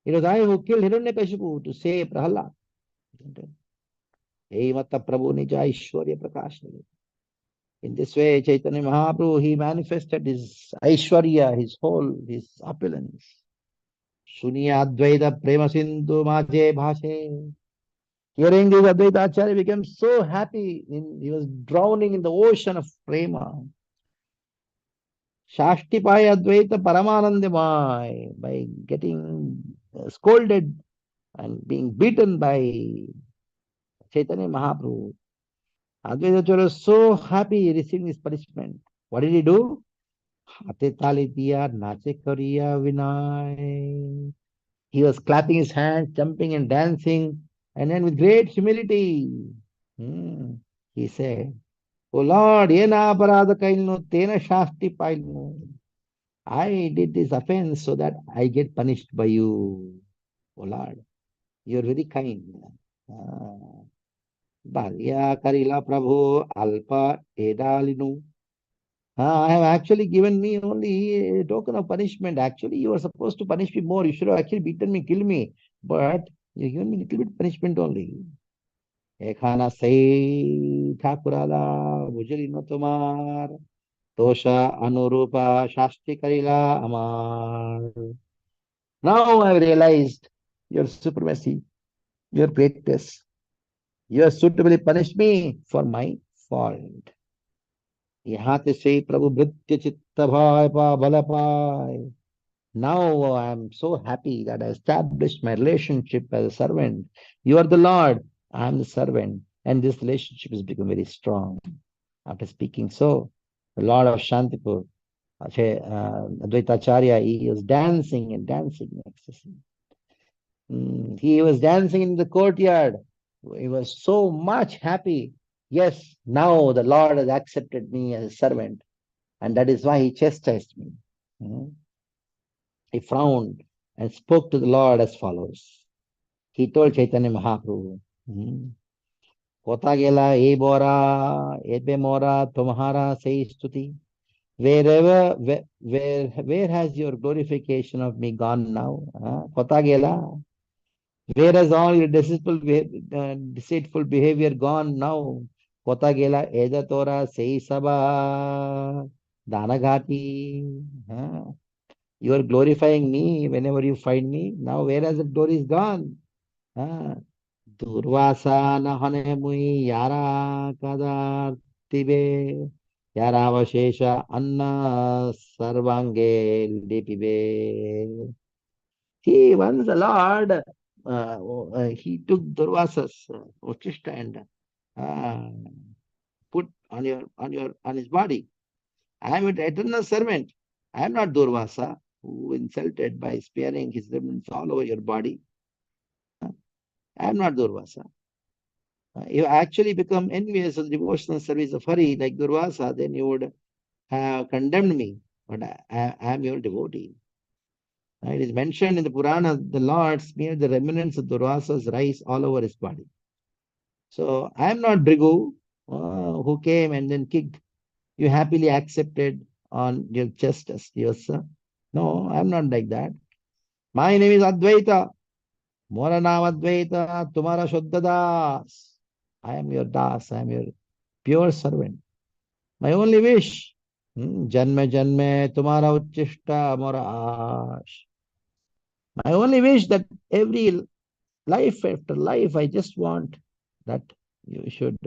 It was I who killed Hiranyakashipu to save Prahalad. Hey, Matta Prabhu Nija Aishwarya Prakash. In this way, Chaitanya Mahaprabhu, he manifested his Aishwarya, his opulence. Suniya Advaita Prema Sindhu Maje Bhashe. Hearing this, Advaita Acharya became so happy. He was drowning in the ocean of Prema. Shashtipai Advaita Paramanandamai, by getting scolded and being beaten by Chaitanya Mahaprabhu. Advaita Acharya was so happy receiving his punishment. What did he do? Hate tali diya, nache kariya vinay. He was clapping his hands, jumping and dancing, and then with great humility, he said, "O Lord, yena aparadha kailnu, tena shasti pailnu." I did this offense so that I get punished by you. O Lord, you are very kind. Bhalya karila Prabhu alpa edalinu. I have actually given me only a token of punishment. Actually, you are supposed to punish me more. You should have actually beaten me, kill me. But you given me a little bit punishment only. Ekhana say Thakurala, Bujali no Tomar, Tosha Anurupa, Shasti Karila Amar. Now I have realized your supremacy, your greatness. You have suitably punished me for my fault. यहाँ से प्रभु भृत्य चित्त भाई पा बल पाए. Now I am so happy that I established my relationship as a servant. You are the Lord, I am the servant, and this relationship has become very strong. After speaking so, the Lord of Shantipur, Advaita Acharya, he was dancing and dancing in ecstasy. He was dancing in the courtyard. He was so much happy. Yes, now the Lord has accepted me as a servant. And that is why he chastised me. He frowned and spoke to the Lord as follows. He told Chaitanya Mahaprabhu, Kota gela e bora, ebe mora, tumhara say stuti. Where has your glorification of me gone now? Kota gela. Where has all your deceitful behavior gone now? Kota gela eda tora sei saba danagati. You are glorifying me whenever you find me. Now where has the glory is gone? Durvasa nahane mui yara kadartibe yara avashesha anna sarvange lipibe. He once the Lord he took Durvasa's Uchishta and put on his body. I am an eternal servant. I am not Durvasa, who insulted by spearing his remnants all over your body. I am not Durvasa. You actually become envious of the devotional service of Hari like Durvasa, then you would have condemned me. But I am your devotee. It is mentioned in the Purana, the Lord smeared the remnants of Durvasa's rice all over his body. So I am not Brigu, who came and then kicked. You happily accepted on your justice, yes, sir. No, I am not like that. My name is Advaita. Mora naam Advaita, tumara Shuddha Das. I am your Das, I am your pure servant. My only wish, Janme Janme, tumara Uchishta Mora Ash. My only wish that every life after life, I just want that you should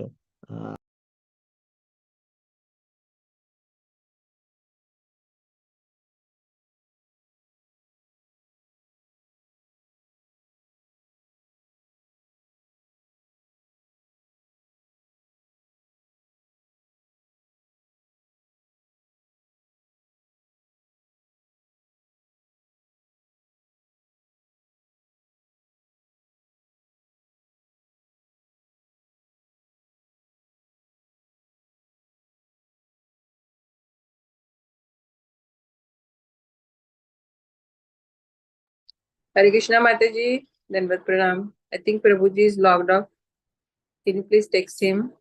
Hare Krishna Mataji, Danvat Pranam. I think Prabhuji is logged off. Can you please text him?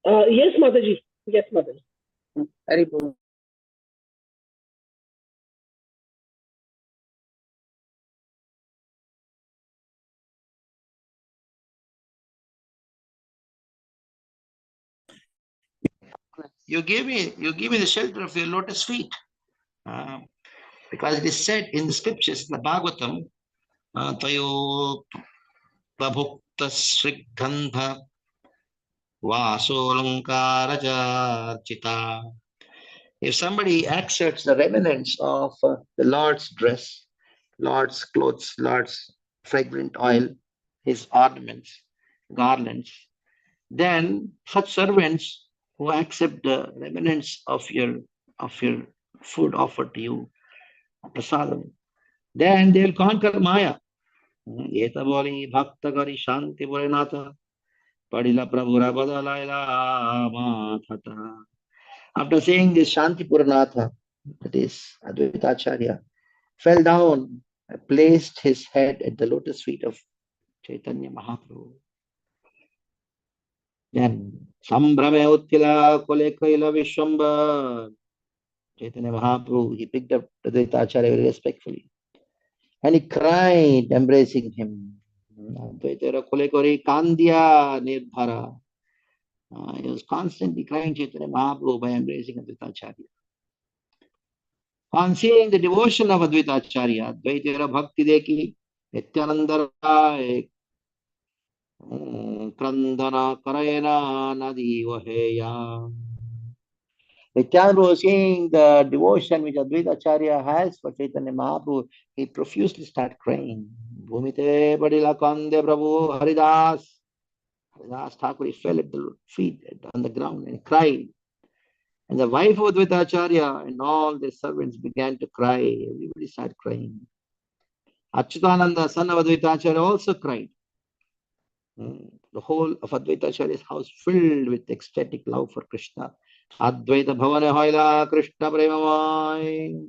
Yes, Mataji. Yes, Mataji. Hare Bol. You give me the shelter of your lotus feet. Because it is said in the scriptures, in the Bhagvatam, Tayo Prabhukta Srigandha Vasolankaraja. If somebody accepts the remnants of the Lord's dress, Lord's clothes, Lord's fragrant oil, his ornaments, garlands, then such servants who accept the remnants of your food offered to you, prasadam, then they'll conquer Maya. Eta boli bhakta gari shanti bolenata padila prabhura badalaila mathata. After saying this, Shanti Puranatha, that is Advaita Acharya, fell down and placed his head at the lotus feet of Chaitanya Mahaprabhu. Then Sambrame Uttila Kolekaila Vishwambar. Chaitanya Mahaprabhu, he picked up Advaita Acharya very respectfully. And he cried, embracing him. Advaita Kolekari Kandya Nirbhara. He was constantly crying Chaitanya Mahaprabhu by embracing Advaita Acharya. On seeing the devotion of Advaita Acharya, Advaita Bhakti Deki, Nityananda Rai, Krandana Karayana Nadi Vaheya. Nityananda was seeing the devotion which Advaita Acharya has for Chaitanya Mahaprabhu, he profusely started crying. Bhumite Badila Kande Prabhu Haridas. Haridas Thakur, he fell at the feet on the ground and cried. And the wife of Advaita Acharya and all the servants began to cry. Everybody started crying. Achyutananda, son of Advaita Acharya, also cried. The whole of Advaita Acharya's house filled with ecstatic love for Krishna. Advaita Bhavana Hoila Krishna Premamai.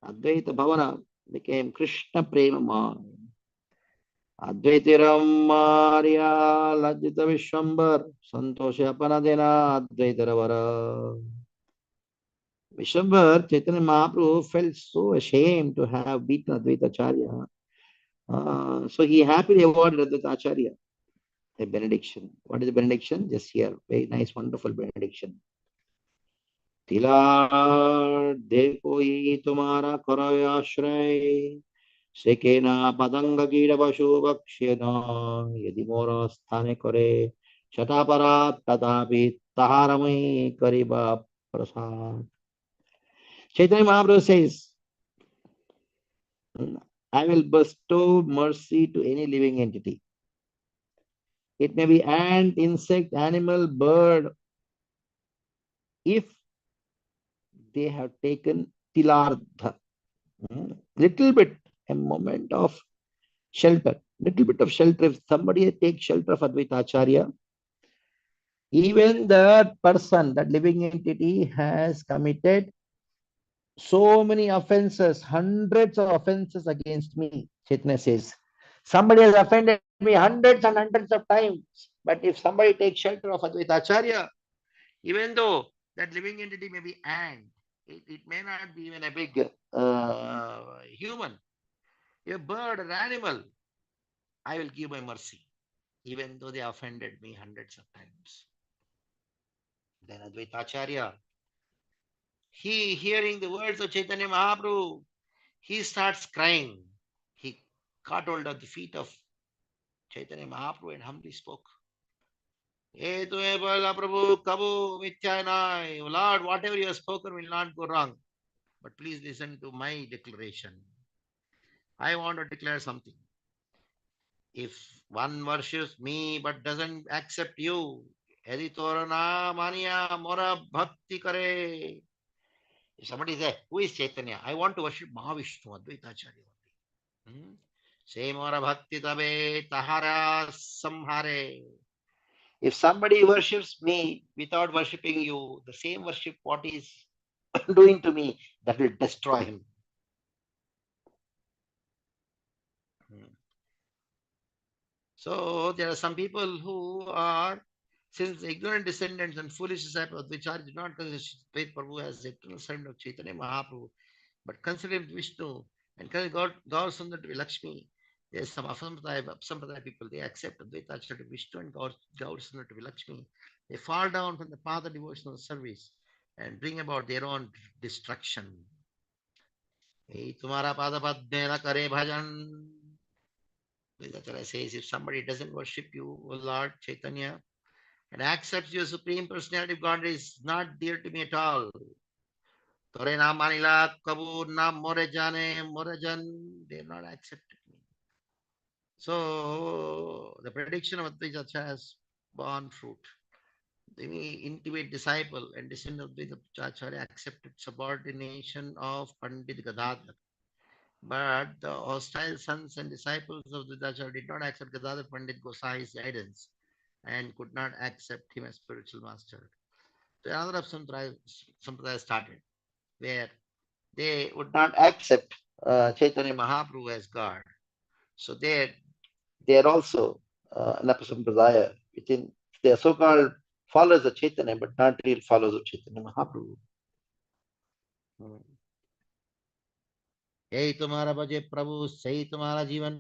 Advaita Bhavana became Krishna Premamai. Advaitiram Maria Lajita Vishwambar Santosha Panadena Advaitarvara. Vishwambar, Chaitanya Mahaprabhu felt so ashamed to have beaten Advaita Acharya. So he happily awarded Advaita Acharya a benediction. What is the benediction? Just here. Very nice, wonderful benediction. Tilar dekoi tumara karaya shray sekena padanga gira bashu bakshena yadi mora sthane kare chataparat tatapi taharamai kariba prasad. Chaitanya Mahaprabhu says, I will bestow mercy to any living entity. It may be ant, insect, animal, bird, if they have taken tilardha, little bit, a moment of shelter, little bit of shelter. If somebody takes shelter of Advaita Acharya, even that person, that living entity has committed so many offenses, hundreds of offenses against me. Chaitanya says, somebody has offended me hundreds and hundreds of times. But if somebody takes shelter of Advaita Acharya, even though that living entity may be ant, it may not be even a big human, a bird or animal, I will give my mercy, even though they offended me hundreds of times. Then Advaita Acharya, he hearing the words of Chaitanya Mahaprabhu, he starts crying. He caught hold of the feet of Chaitanya Mahaprabhu and humbly spoke. Hey, Prabhu, Kabu, Mityanai, Lord, whatever you have spoken will not go wrong. But please listen to my declaration. I want to declare something. If one worships me but doesn't accept you, Editorana Mania Mora Bhakti Kare. If somebody says, who is Chaitanya? I want to worship Mahavishnu, Advaita Acharya. Say Mora Bhakti Tabe Tahara Samhare. If somebody worships me without worshipping you, the same worship what is doing to me, that will destroy him. So there are some people who are, since the ignorant descendants and foolish disciples of Advaita did not consider Advaita Prabhu as the eternal son of Chaitanya Mahaprabhu, but consider him Vishnu and consider God Sundar to be Lakshmi. There is some Asampradaya people, they accept Advaita Acharya to be Vishnu and God Sundar to be Lakshmi. They fall down from the path of devotional service and bring about their own destruction. Hey, tumhara pada padme na kare bhajan. Advaita says, if somebody doesn't worship you, O Lord Chaitanya, and accepts your supreme personality of God is not dear to me at all. Tore na manila kabur na more jan, they have not accepted me. So the prediction of Advaita Acharya has borne fruit. The intimate disciple and descendant of Advaita Acharya accepted subordination of Pandit Gadadhar. But the hostile sons and disciples of Advaita Acharya did not accept Gadadhar Pandit Gosai's guidance and could not accept him as spiritual master. So another Sampradaya started, where they would not accept Chaitanya Mahaprabhu as God. So they are also an Sampradaya within, they are so-called followers of Chaitanya, but not real followers of Chaitanya Mahaprabhu. यही तुम्हारा बजे प्रभु सही तुम्हारा जीवन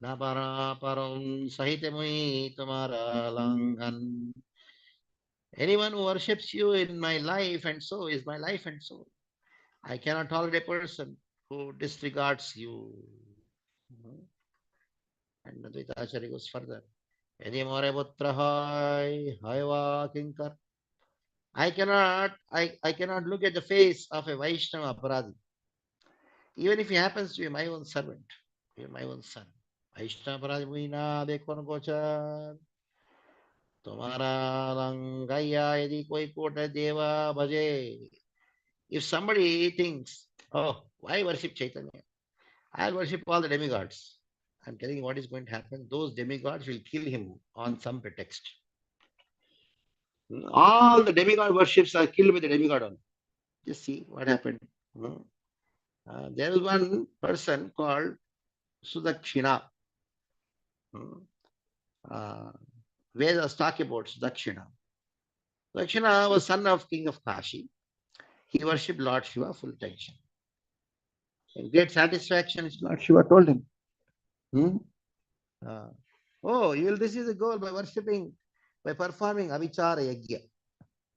ना पारा परम सहित मुई तुम्हारा लंघन. Anyone who worships you in my life and soul is my life and soul. I cannot tolerate a person who disregards you. And Advaita Acharya goes further. Yadi more putra hai va kinkar. I cannot look at the face of a Vaishnava aparadi. Even if he happens to be my own servant, my own son. Vaishnava aparadi muina dekon gochar. Tumhara langaya yadi koi kota deva bhaje. If somebody thinks, oh, why worship Chaitanya? I'll worship all the demigods. I'm telling you what is going to happen. Those demigods will kill him on some pretext. All the demigod worships are killed by the demigod only. Just see what happened. There was one person called Sudakshina. Vedas talk about Sudakshina. Sudakshina was son of king of Kashi. He worshipped Lord Shiva full attention. In great satisfaction, Lord Shiva told him, oh, you will receive the goal by worshipping, by performing Avichara Yajna.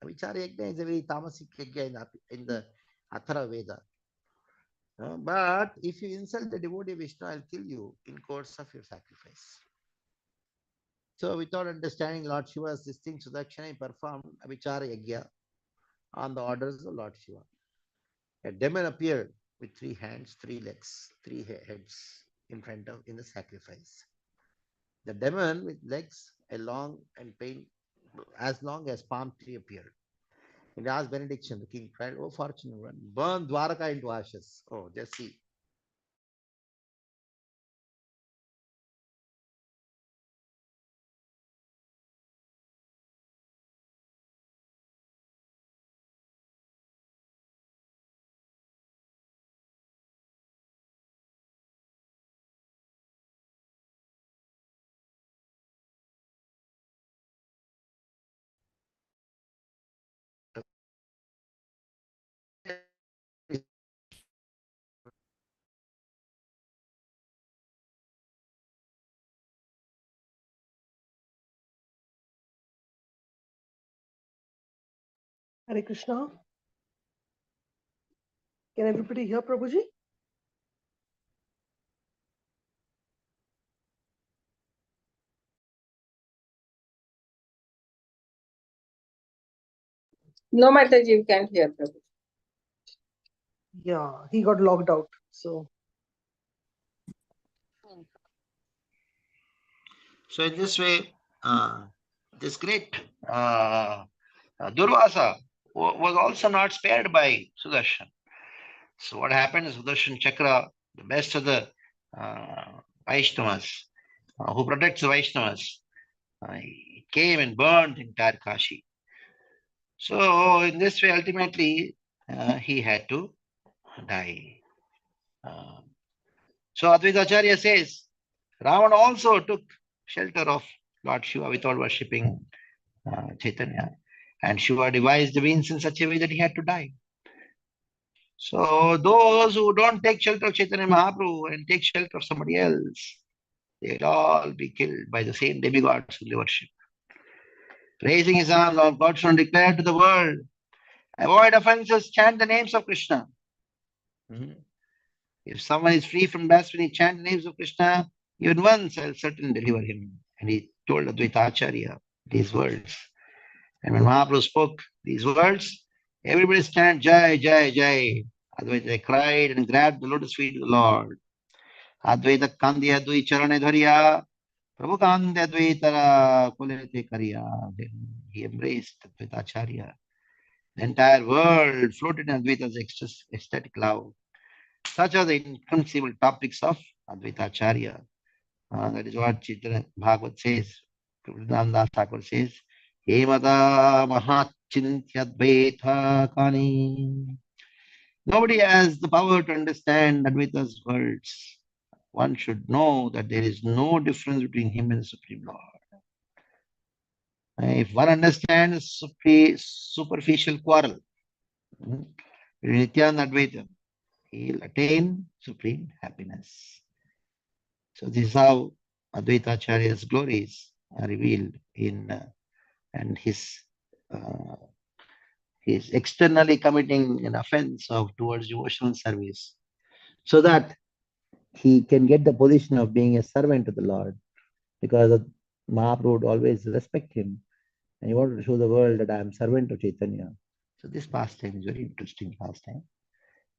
Avichara Yajna is a very tamasic yajna in the Athara Veda. But if you insult the devotee of Vishnu, I'll kill you in course of your sacrifice. So without understanding Lord Shiva's distinct Sudakshina, he performed Avichara Yajna on the orders of Lord Shiva. A demon appeared with 3 hands, 3 legs, 3 heads in the sacrifice. The demon with legs as long as palm tree appeared. And asked benediction. The king cried, oh fortunate one, burn Dwaraka into ashes. Oh, just see. Hare Krishna. Can everybody hear Prabhuji? No, Mataji, you can't hear Prabhu. Yeah, he got logged out. So in this way, this great Durvasa was also not spared by Sudarshan. So what happened is Sudarshan Chakra, the best of the Vaishnavas, who protects the Vaishnavas, he came and burned entire Kashi. So in this way, ultimately, he had to die. So Advaita Acharya says, Ravana also took shelter of Lord Shiva without worshipping Chaitanya. And Shiva devised the means in such a way that he had to die. So those who don't take shelter of Chaitanya Mahaprabhu and take shelter of somebody else, they'll all be killed by the same demigods who they worship. Raising his arms, Lord Godson declared to the world, avoid offenses, chant the names of Krishna. If someone is free from blasphemy, chant the names of Krishna, even once I'll certainly deliver him. And he told Advaita Acharya these words. And when Mahaprabhu spoke these words, everybody chanted Jai, Jai, Jai. Advaita cried and grabbed the lotus feet of the Lord. Advaita Kandya Dui Charane Dhariya, Prabhu Kandya Advaitara Kulete Kariya. Then he embraced Advaita Acharya. The entire world floated in Advaita's ecstatic love. Such are the inconceivable topics of Advaita Acharya. That is what Chaitanya Bhagavat says. Krishnadas Thakur says, Hemata Mahachinthyadvaita Kani. Nobody has the power to understand Advaita's words. One should know that there is no difference between him and the Supreme Lord. If one understands superficial quarrel between Nitya and Advaita, he will attain supreme happiness. So this is how Advaita Acharya's glories are revealed in and his externally committing an offense towards devotional service, so that he can get the position of being a servant to the Lord, because Mahaprabhu would always respect him, and he wanted to show the world that I am servant of Chaitanya. So this pastime is very interesting pastime.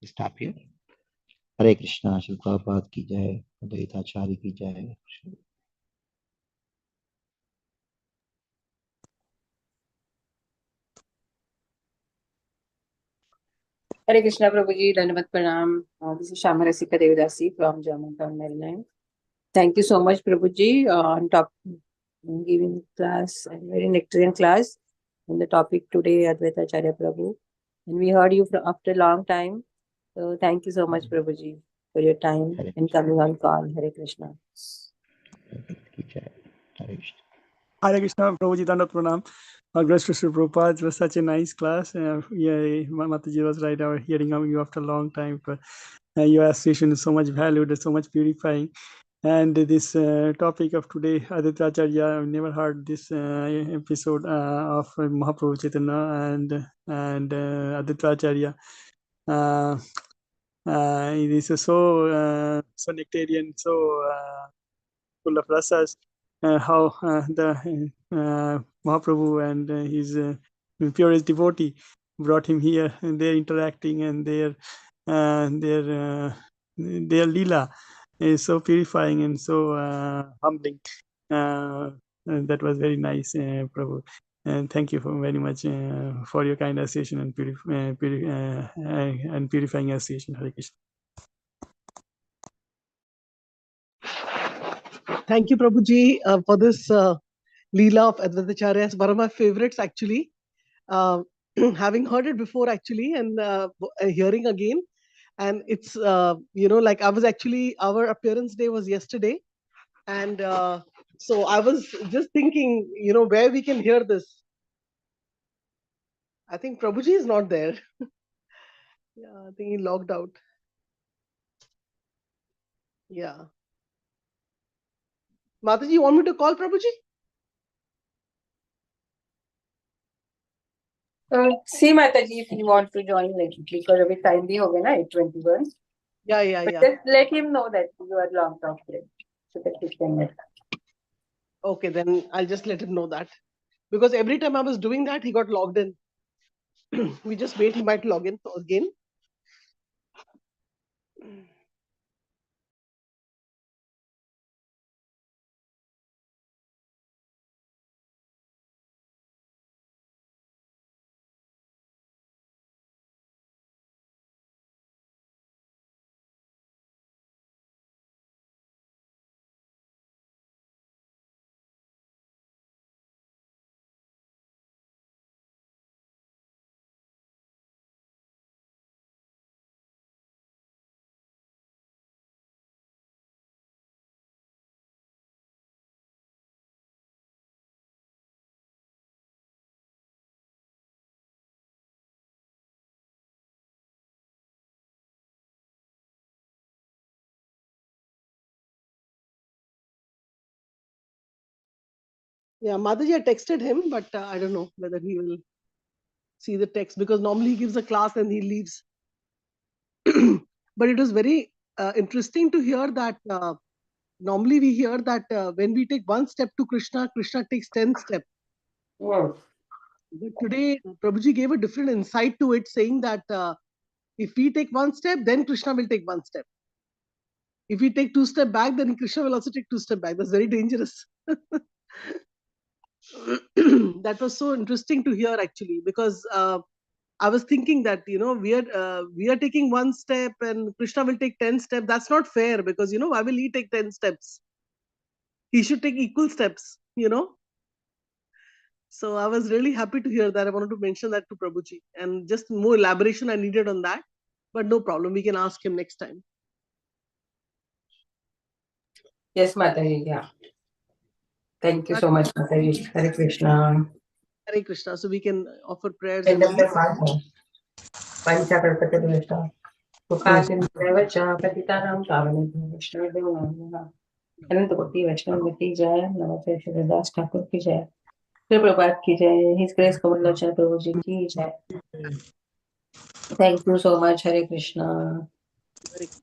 We stop here. Hare Krishna, Shri Prabhupada ki jai, Advaita Acharya ki jai. Hare Krishna Prabhuji, Dandavat Pranam. This is Shama Rasika Devidasi from Germantown, Maryland. Thank you so much, Prabhuji, on top giving class, a very nectarian class. And the topic today, Advaita Acharya Prabhu. And we heard you after a long time. So thank you so much, Prabhuji, for your time and coming on call. Hare Krishna. Hare Krishna, Prabhuji, Dandavat Pranam. Congrats to Sri Prabhupada. It was such a nice class. Mataji was right. I was hearing of you after a long time. But your association is so much valued, so much purifying. And this topic of today, Advaita Acharya, I've never heard this episode of Mahaprabhu Chaitanya and Advaita Acharya. It is so nectarian, so full of rasas. How the Mahaprabhu and his purest devotee brought him here, and they're interacting, and their lila is so purifying and so humbling. And that was very nice, Prabhu. And thank you very much for your kind association and purifying association. Hare Krishna. Thank you, Prabhuji, for this Leela of Advaita Acharya. It's one of my favorites, actually. Having heard it before, actually, and hearing again. And it's, like I was actually, our appearance day was yesterday. And so I was just thinking, where we can hear this. I think Prabhuji is not there. Yeah, I think he logged out. Yeah. Mataji, you want me to call Prabhuji? See Mataji, if you want to join later, because of time bhi ho gaya na 8:21. Yeah. Just let him know that you are long term friend, so that he can. Okay, then I'll just let him know that. Because every time I was doing that, he got logged in. We just wait, he might log in again. Yeah, Mataji, I texted him, but I don't know whether he will see the text, because normally he gives a class and he leaves. But it was very interesting to hear that normally we hear that when we take one step to Krishna, Krishna takes 10 steps. Yes. But today, Prabhuji gave a different insight to it, saying that if we take one step, then Krishna will take one step. If we take 2 steps back, then Krishna will also take 2 steps back. That's very dangerous. That was so interesting to hear, actually, because I was thinking that we are taking 1 step and Krishna will take 10 steps. That's not fair, because why will he take 10 steps? He should take equal steps. So I was really happy to hear that. I wanted to mention that to Prabhuji, and just more elaboration I needed on that. But no problem, we can ask him next time. Yes, Mataji. Yeah. Thank you so much, Mataji. Hare Krishna. Hare Krishna. So we can offer prayers End and of the leave. part. Panchakarpata Upasimdevacha Patitanam Pavanam Vishnu अनंत कोटि वैष्णव की जय। नमस्ते श्री दास ठाकुर की जय। श्री प्रभात की जय। His grace कमल लोचन प्रभु जी की जय। Thank you so much. Hare Krishna. Hare